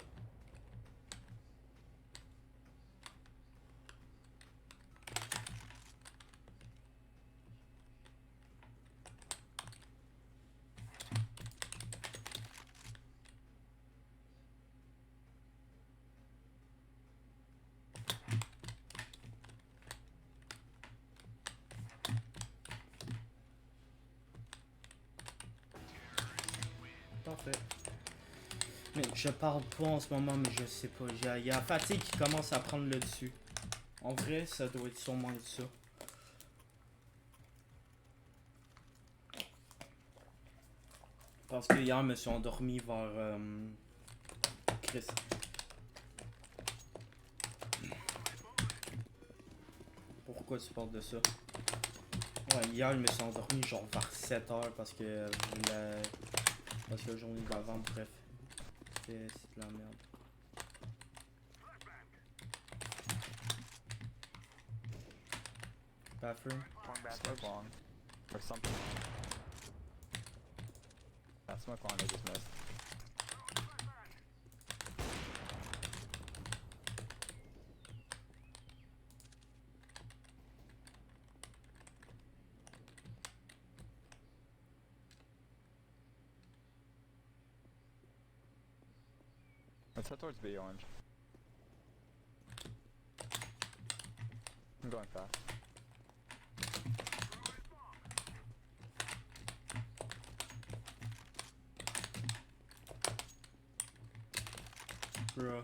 Parfait. Mais je parle pas en ce moment, mais je sais pas. Il y a la fatigue qui commence à prendre le dessus. En vrai, ça doit être sûrement être ça. Parce que hier, je me suis endormi vers Chris. Pourquoi tu parles de ça? Ouais, hier, je me suis endormi genre vers 7h parce que parce que la journée d'avant, bref. C'est de la merde. Bathroom. Smoke long. Or something long. That smoke long I just missed. Let's head towards B orange. I'm going fast. Bruh.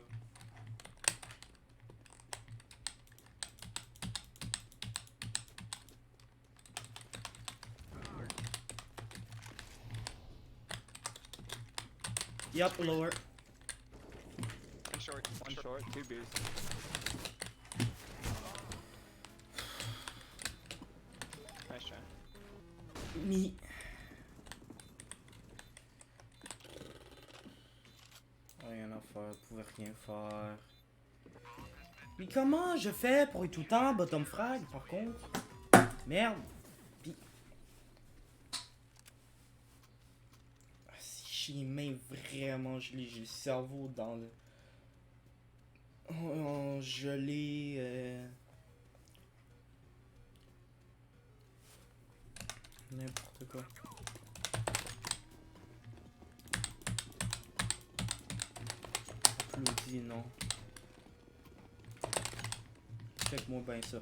Yep, lower. One short. One short, two B's. Nice try. Me. Rien à faire, pouvait rien faire. Mais comment je fais pour être tout le temps bottom frag par contre? Merde. Pis... Ah, si j'ai les mains vraiment gelées, j'ai le cerveau dans le... Oh, gelé. N'importe quoi. Applaudis, non. Check-moi bien ça.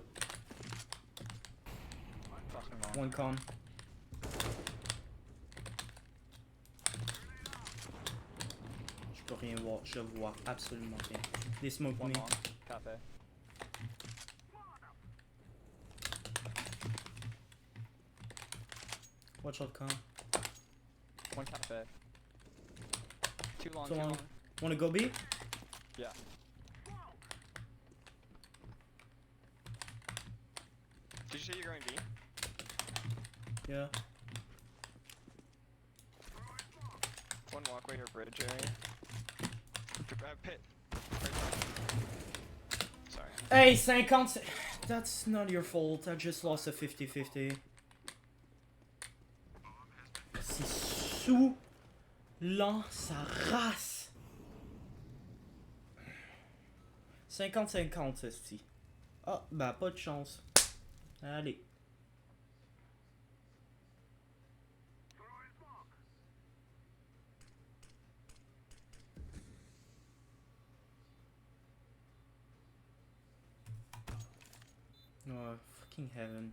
Flashing long. One con. Je peux rien voir, je vois absolument rien. They smoke One me. long. Cafe. Watch out con. One cafe. Two long, Too two long. long. Wanna go B? Yeah. Did you say you're going B? Yeah. One walkway or bridge area. Pit. Right top. Sorry. Hey, 50. That's not your fault. I just lost a 50-50. C'est saoulant sa race. 50-50, ceci. Ah, bah, pas de chance. Allez. Oh, fucking heaven.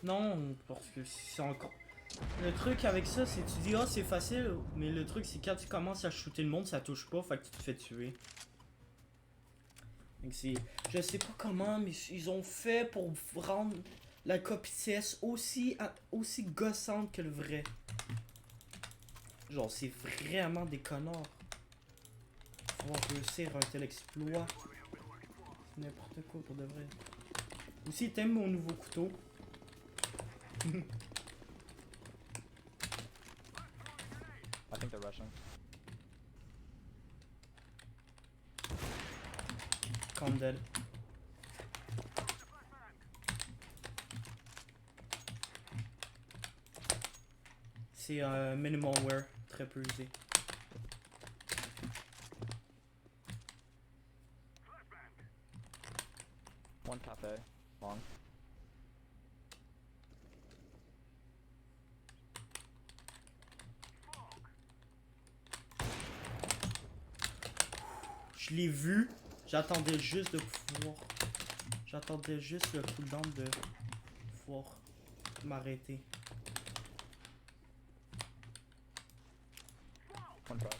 Non, parce que c'est encore... Le truc avec ça, c'est que tu dis, ah, c'est facile, mais le truc, c'est quand tu commences à shooter le monde, ça touche pas, fait que tu te fais tuer. Donc c'est... Je sais pas comment, mais ils ont fait pour rendre la copie CS aussi gossante que le vrai. Genre, c'est vraiment des connards. Pouvoir réussir un tel exploit. C'est n'importe quoi pour de vrai. Aussi, t'aimes mon nouveau couteau? I think they're rushing. Calm dead. C'est minimal wear, très peu usé. One cafe. Long. Je l'ai vu, j'attendais juste de pouvoir... J'attendais juste le cooldown de pouvoir m'arrêter. One try.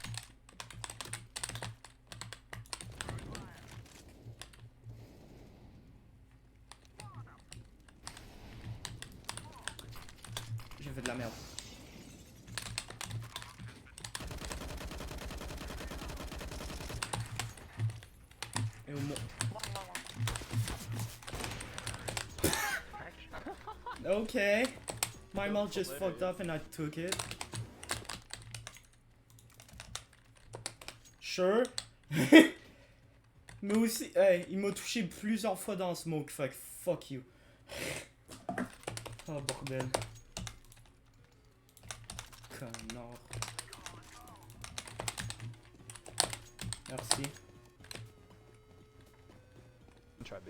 J'ai fait de la merde. Et au moins... Okay. My mouth just fucked up and I took it. Sure. Mais aussi, hey, il m'a touché plusieurs fois dans le smoke, fait que fuck you. Oh bordel. Connard. Merci. Try B.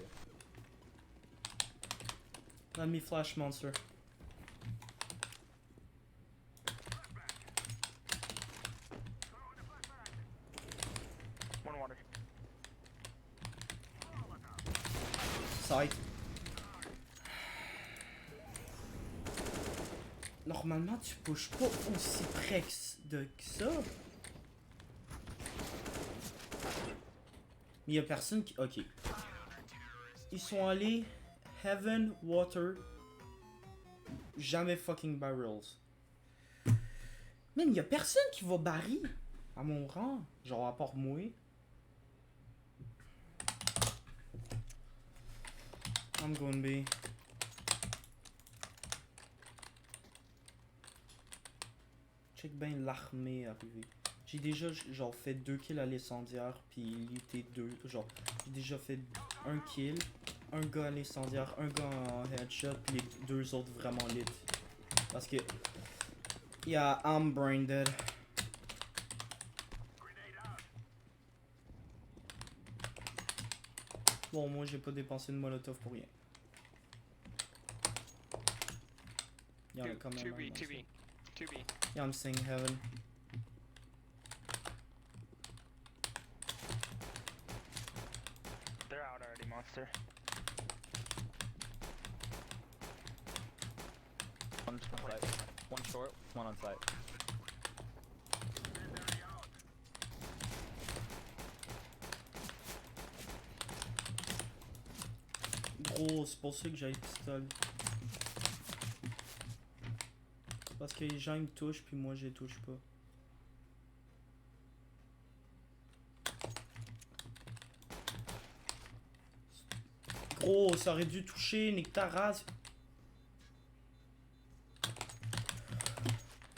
Let me flash monster. One water. Side. Normalement, tu pushes pas aussi près que ça. Mais y a personne qui... Ok. Ils sont allés... Heaven, water... Jamais fucking barrels. Man, y a personne qui va barrer à mon rang. Genre, à part moi. I'm going B. Check bien l'armée arrivée. J'ai déjà genre fait 2 kills à l'incendiaire puis looté 2. Genre, j'ai déjà fait 1 kill, un gars à l'incendiaire, un gars en headshot puis les 2 autres vraiment lit. Parce que yeah, I'm brain dead. Bon, moi j'ai pas dépensé de molotov pour rien. Il y en a quand même 2B, un, 2B, 2B. Yeah, I'm saying heaven. They're out already, monster. One on site. One short, one on site. Gros, c'est pour ça que j'ai le pistolet. Parce que les gens ils me touchent puis moi je les touche pas. Gros, ça aurait dû toucher, nique ta race.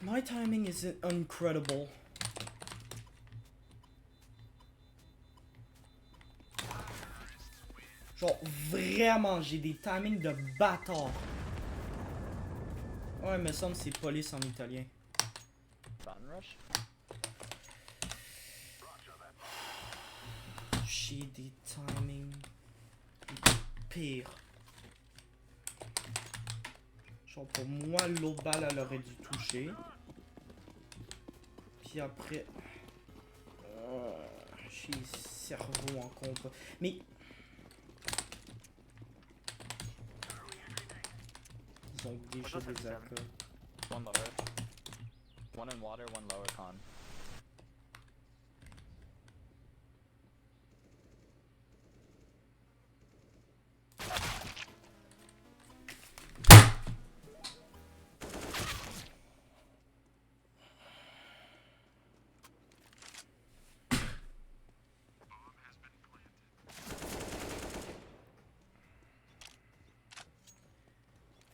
My timing is incredible. Genre, vraiment, j'ai des timings de bâtard. Ouais, mais ça me semble c'est police en italien. Button rush? J'ai des timings pires. Genre, pour moi, l'autre balle, elle aurait dû toucher. Puis après... j'ai le cerveau en combat. Mais... Ils ont déjà des accords. One lower. One in water, one lower con.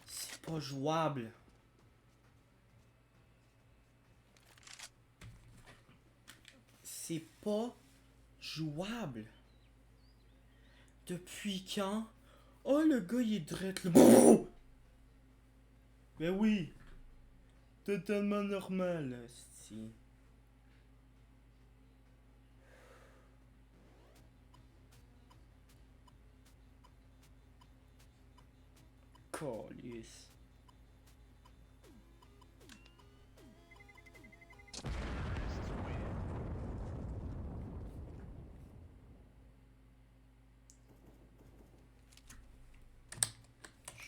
C'est pas jouable. C'est pas jouable. Depuis quand? Oh, le gars, il est drette, le bon. Mais oui. Totalement normal, si. Calice.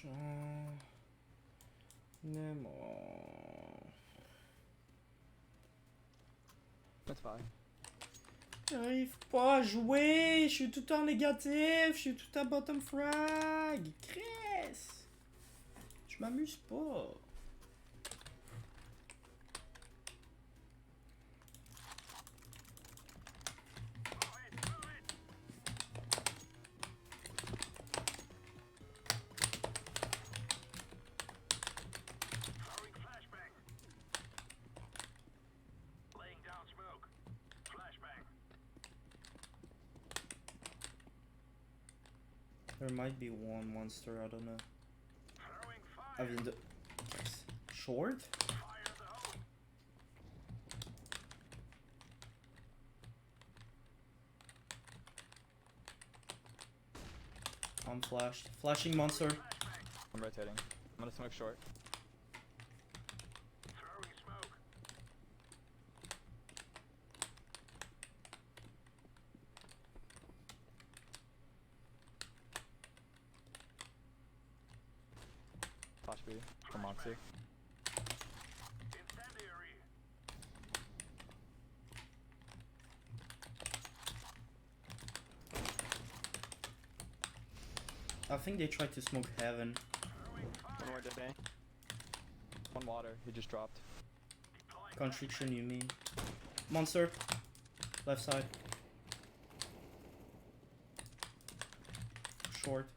J'en ai marre. That's fine. J'arrive pas à jouer, je suis tout en négatif, je suis tout à bottom frag. Cresse. Je m'amuse pas. There might be one monster, I don't know. I mean, the... Short? I'm flashed. Flashing monster. I'm rotating. I'm gonna smoke short. Flash B from Moxie. I think they tried to smoke heaven. One more dead A. One water, he just dropped. Constriction, you mean? Monster. Left side. Short.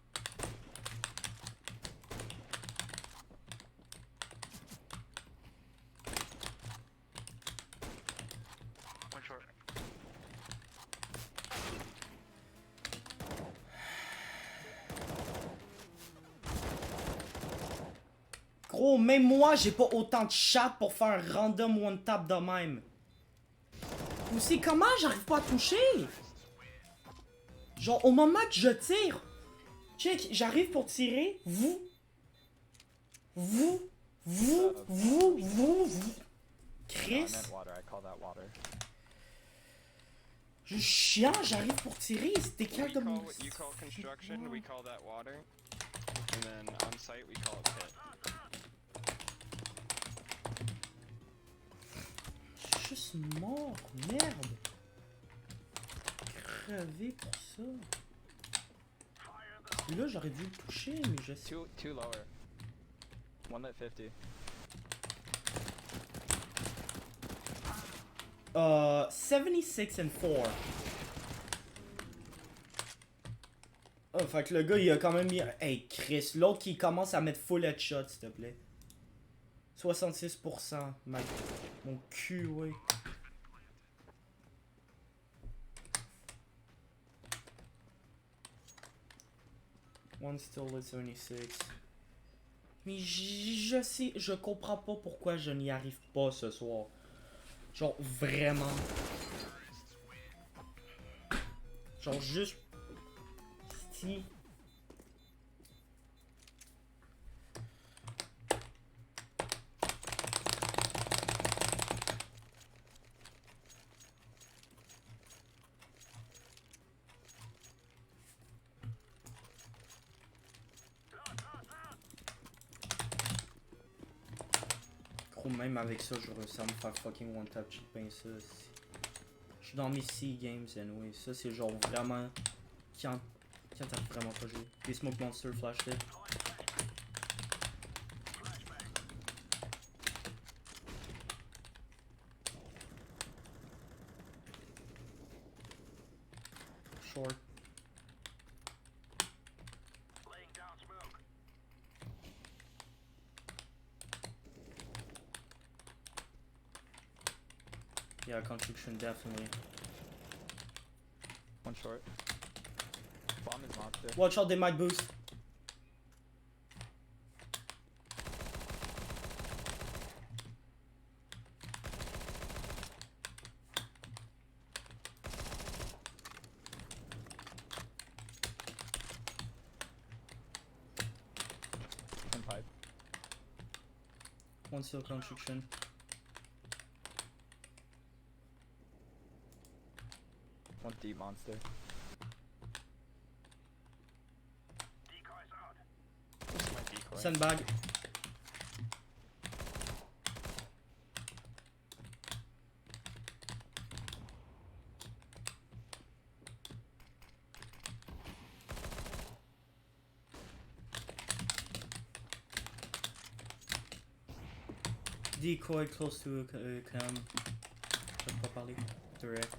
One short. Gros, même moi, j'ai pas autant de chat pour faire un random one tap de même. Aussi, comment j'arrive pas à toucher? Genre, au moment que je tire, check, j'arrive pour tirer, vous, Chris, No, I meant water, I call that water. je suis chiant, j'arrive pour tirer, c'était quel de mon... You call construction, we call that water. And then on site, we call it pit. Je suis juste mort, merde. Crevé pour ça. Celui-là, j'aurais dû le toucher, mais je sais. Two lower. One at 50. 76 and 4. Oh, fait que le gars, il a quand même mis... Hey, Chris, l'autre qui commence à mettre full headshot, s'il te plaît. 66%, mec. Mon cul, ouais. One still at 76. Mais je sais, je comprends pas pourquoi je n'y arrive pas ce soir. Genre, vraiment. Genre, juste... Si... Gros, même avec ça, je ressens me faire fucking one tap cheat ben ça. Je suis dans mes C games anyway. Ça, c'est genre vraiment... Quand t'as vraiment pas joué. Des smoke monster flash hit. Short. Yeah, construction definitely. One short. Bomb is monster. Watch out, they might boost. One pipe. One still construction. One deep monster. This is my decoy. Sandbag. Decoy close to cam. Je peux pas parler. Direct.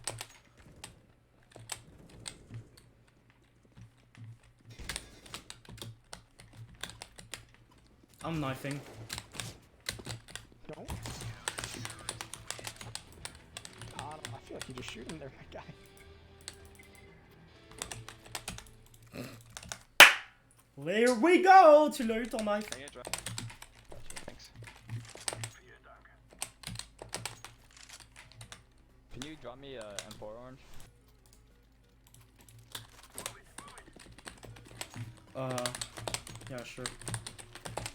I'm knifing. No. I feel like you're just shooting there, guy. There we go! Tu l'as eu ton knife. Bring it, drop. Thanks. Can you drop me M4 orange? Yeah, sure.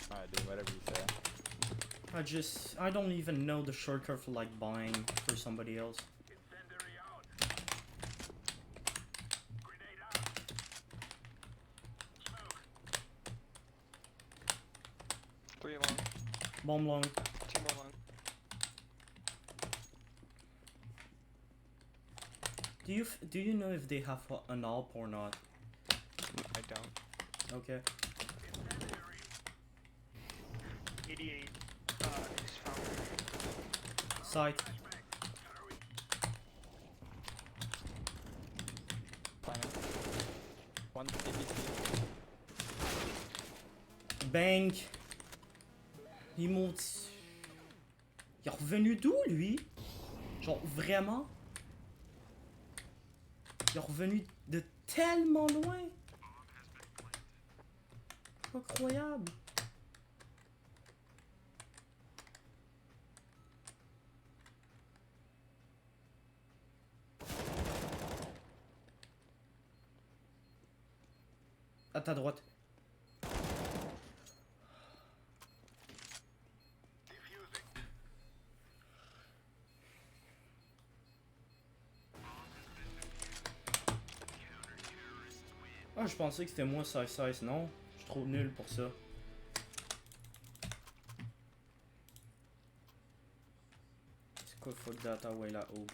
Alright, dude, whatever you say. I don't even know the shortcut for like buying for somebody else. Three long. Bomb long. Two more long. Do you know if they have an AWP or not? I don't. Okay. 88 is found. Sight. Planning. One ABC. Bang. Il monte. Il est revenu d'où lui? Genre vraiment? Il est revenu de tellement loin. Incroyable. À ta droite. Ah, je pensais que c'était moi size, non? Je suis trop nul pour ça. C'est quoi fuck data way là haut?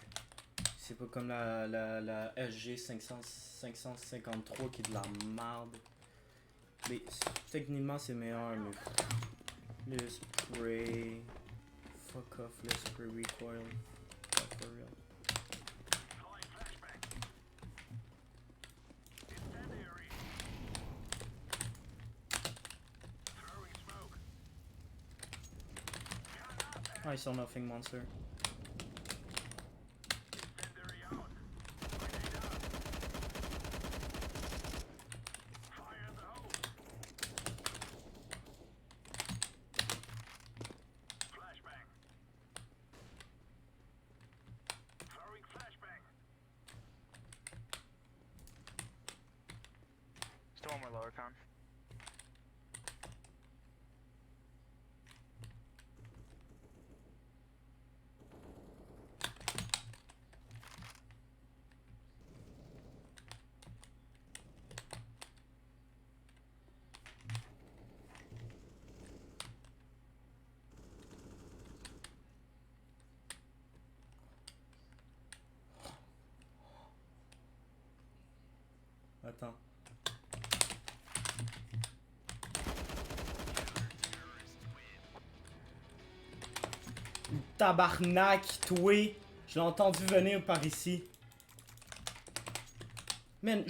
C'est pas comme la SG 553 qui est de la merde. Mais techniquement c'est meilleur, mais le spray. Fuck off le spray recoil. Not for real. I saw nothing, monster. Still one more lower con. Attends. Tabarnak, toi! Je l'ai entendu venir par ici. Man,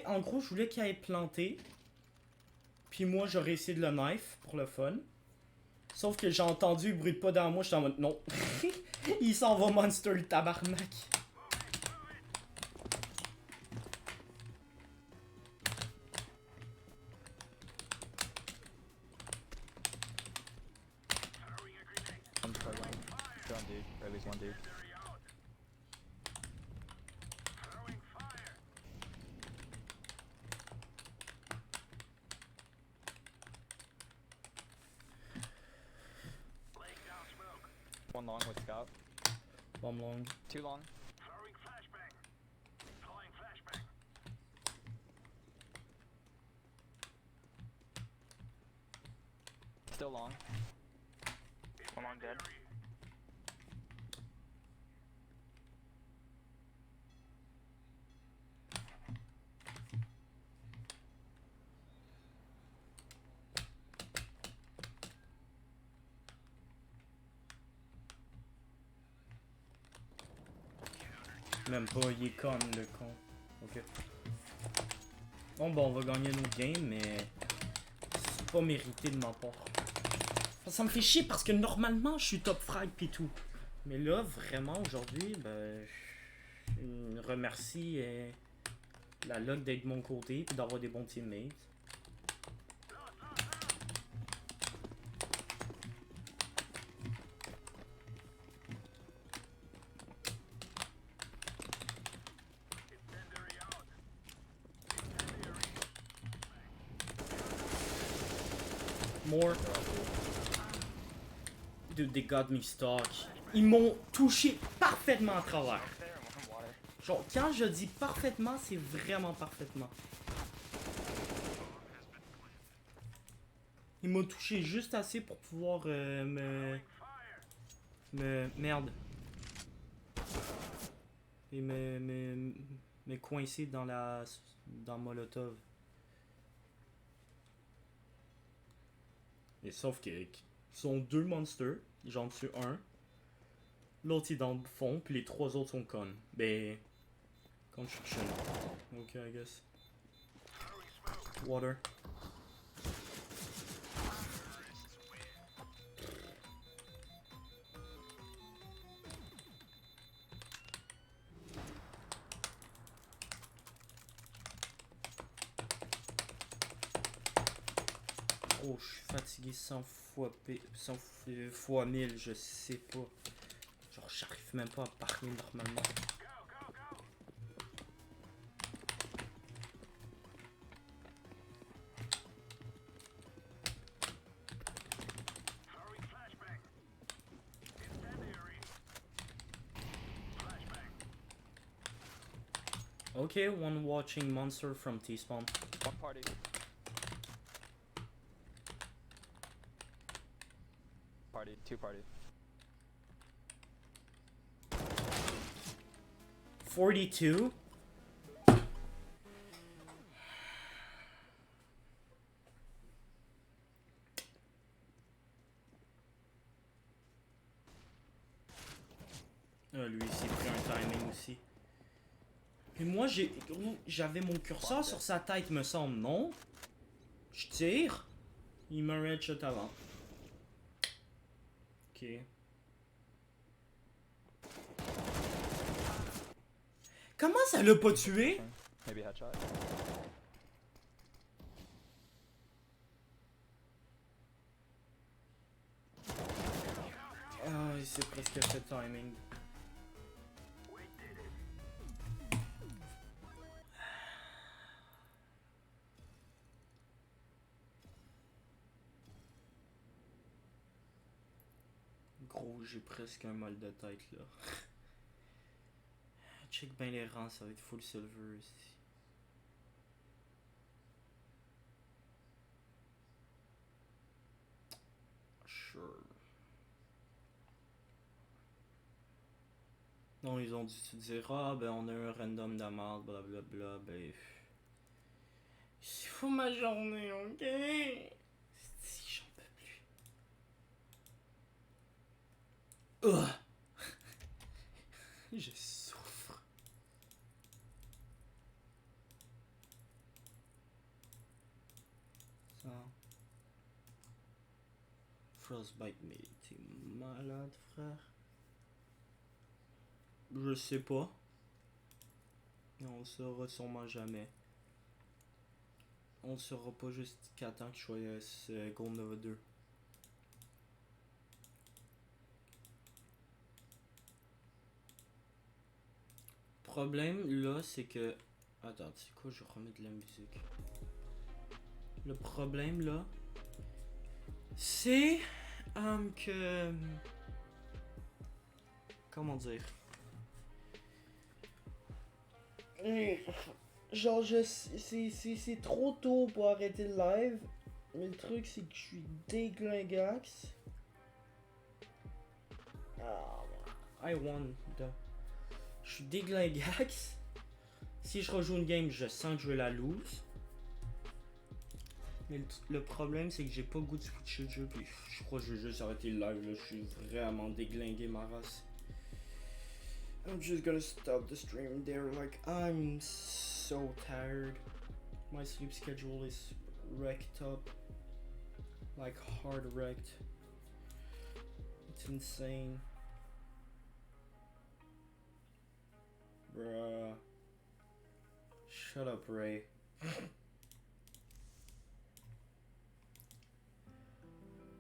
en gros, je voulais qu'il aille planter. Puis moi, j'aurais essayé de le knife pour le fun. Sauf que j'ai entendu le bruit de pas dans moi, j'étais en mode non. Il s'en va monster le tabarnak. I'm sorry, one dude, or at least one dude. One long with scout. Bomb long. Two long. Still long. One long dead. Même pas, il est con le con. Ok. Bon, on va gagner notre game, mais c'est pas mérité de ma part. Ça me fait chier parce que normalement je suis top frag pis tout. Mais là, vraiment, aujourd'hui, ben, je remercie la luck d'être de mon côté et d'avoir des bons teammates. More. Dude, they got me stuck. Ils m'ont touché parfaitement à travers. There, one water. Genre, quand je dis parfaitement, c'est vraiment parfaitement. Il m'a touché juste assez pour pouvoir merde. Et me coincer dans Molotov. Et sauf qu'ils sont deux monsters, j'en tue un. L'autre il est dans le fond, puis les trois autres sont connes. Ben. Construction. Ok, I guess. Water. Oh, je suis fatigué 100 fois 1000, je sais pas. Genre, j'arrive même pas à parler normalement. Okay, one watching monster from T-spawn. One party. Party, two party. 42? Mais moi, j'avais mon curseur sur sa tête, me semble, non? Je tire. Il me headshot avant. Ok. Comment ça l'a pas tué? Maybe headshot. Ah, c'est presque fait timing. Gros, j'ai presque un mal de tête là. Check bien les rangs, ça va être full silver ici. Sure. Non, ils ont dû se dire, ah ben on a un random de merde, blablabla, ben. Il faut ma journée, ok? Si j'en peux plus. Je souffre. Ça. Frostbite, mais t'es malade, frère. Je sais pas. On le saura sûrement jamais. On le saura pas jusqu'à temps que je choisisse Gold Nova 2. Le problème là, c'est que. Attends, c'est quoi? Je vais remettre de la musique. Le problème là, c'est que. Comment dire? Genre, c'est trop tôt pour arrêter le live. Mais le truc, c'est que je suis déglingax. I won, though. Je suis déglingax. Si je rejoue une game, je sens que je vais la lose. Mais le problème, c'est que j'ai pas le goût de switcher le jeu. Puis je crois que je vais juste arrêter le live. Là. Je suis vraiment déglingué, ma race. I'm just gonna stop the stream there. Like, I'm so tired. My sleep schedule is wrecked up. Like, hard wrecked. It's insane. Bruh. Shut up, Ray.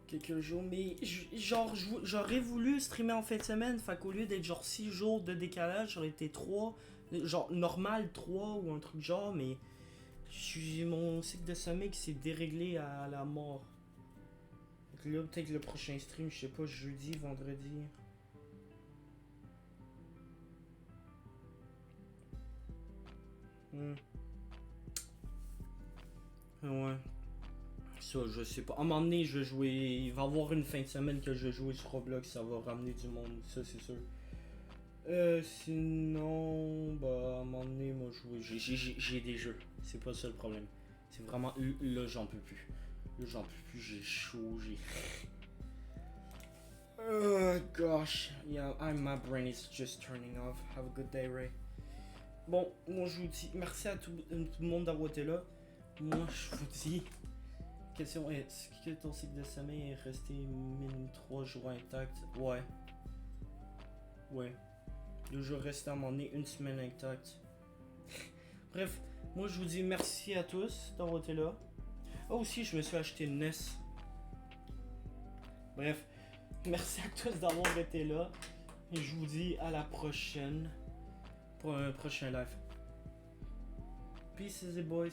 Quelques jours, mais genre j'aurais voulu streamer en fin de semaine, fait qu'au lieu d'être genre 6 jours de décalage, j'aurais été 3, genre normal 3 ou un truc genre, mais j'ai mon cycle de sommeil qui s'est déréglé à la mort. Donc là, peut-être le prochain stream, je sais pas, jeudi, vendredi. Ouais. Ça, je sais pas. À un moment donné, je vais jouer. Il va y avoir une fin de semaine que je vais jouer sur Roblox, ça va ramener du monde, ça c'est sûr. Sinon, bah, à un moment donné, moi, j'ai des jeux. C'est pas ça le problème. C'est vraiment. Là, j'en peux plus. Là, j'en peux plus, j'ai chaud, j'ai. Gosh. Yeah, my brain is just turning off. Have a good day, Ray. Bon, moi, je vous dis merci à tout le monde d'avoir été là. Moi, je vous dis. Question, est-ce que ton cycle de sommeil est resté minimum 3 jours intact? Ouais. Ouais. Le jeu reste à un moment donné une semaine intact. Bref, moi je vous dis merci à tous d'avoir été là. Oh aussi, je me suis acheté une NES. Bref, merci à tous d'avoir été là. Et je vous dis à la prochaine pour un prochain live. Peace, boys.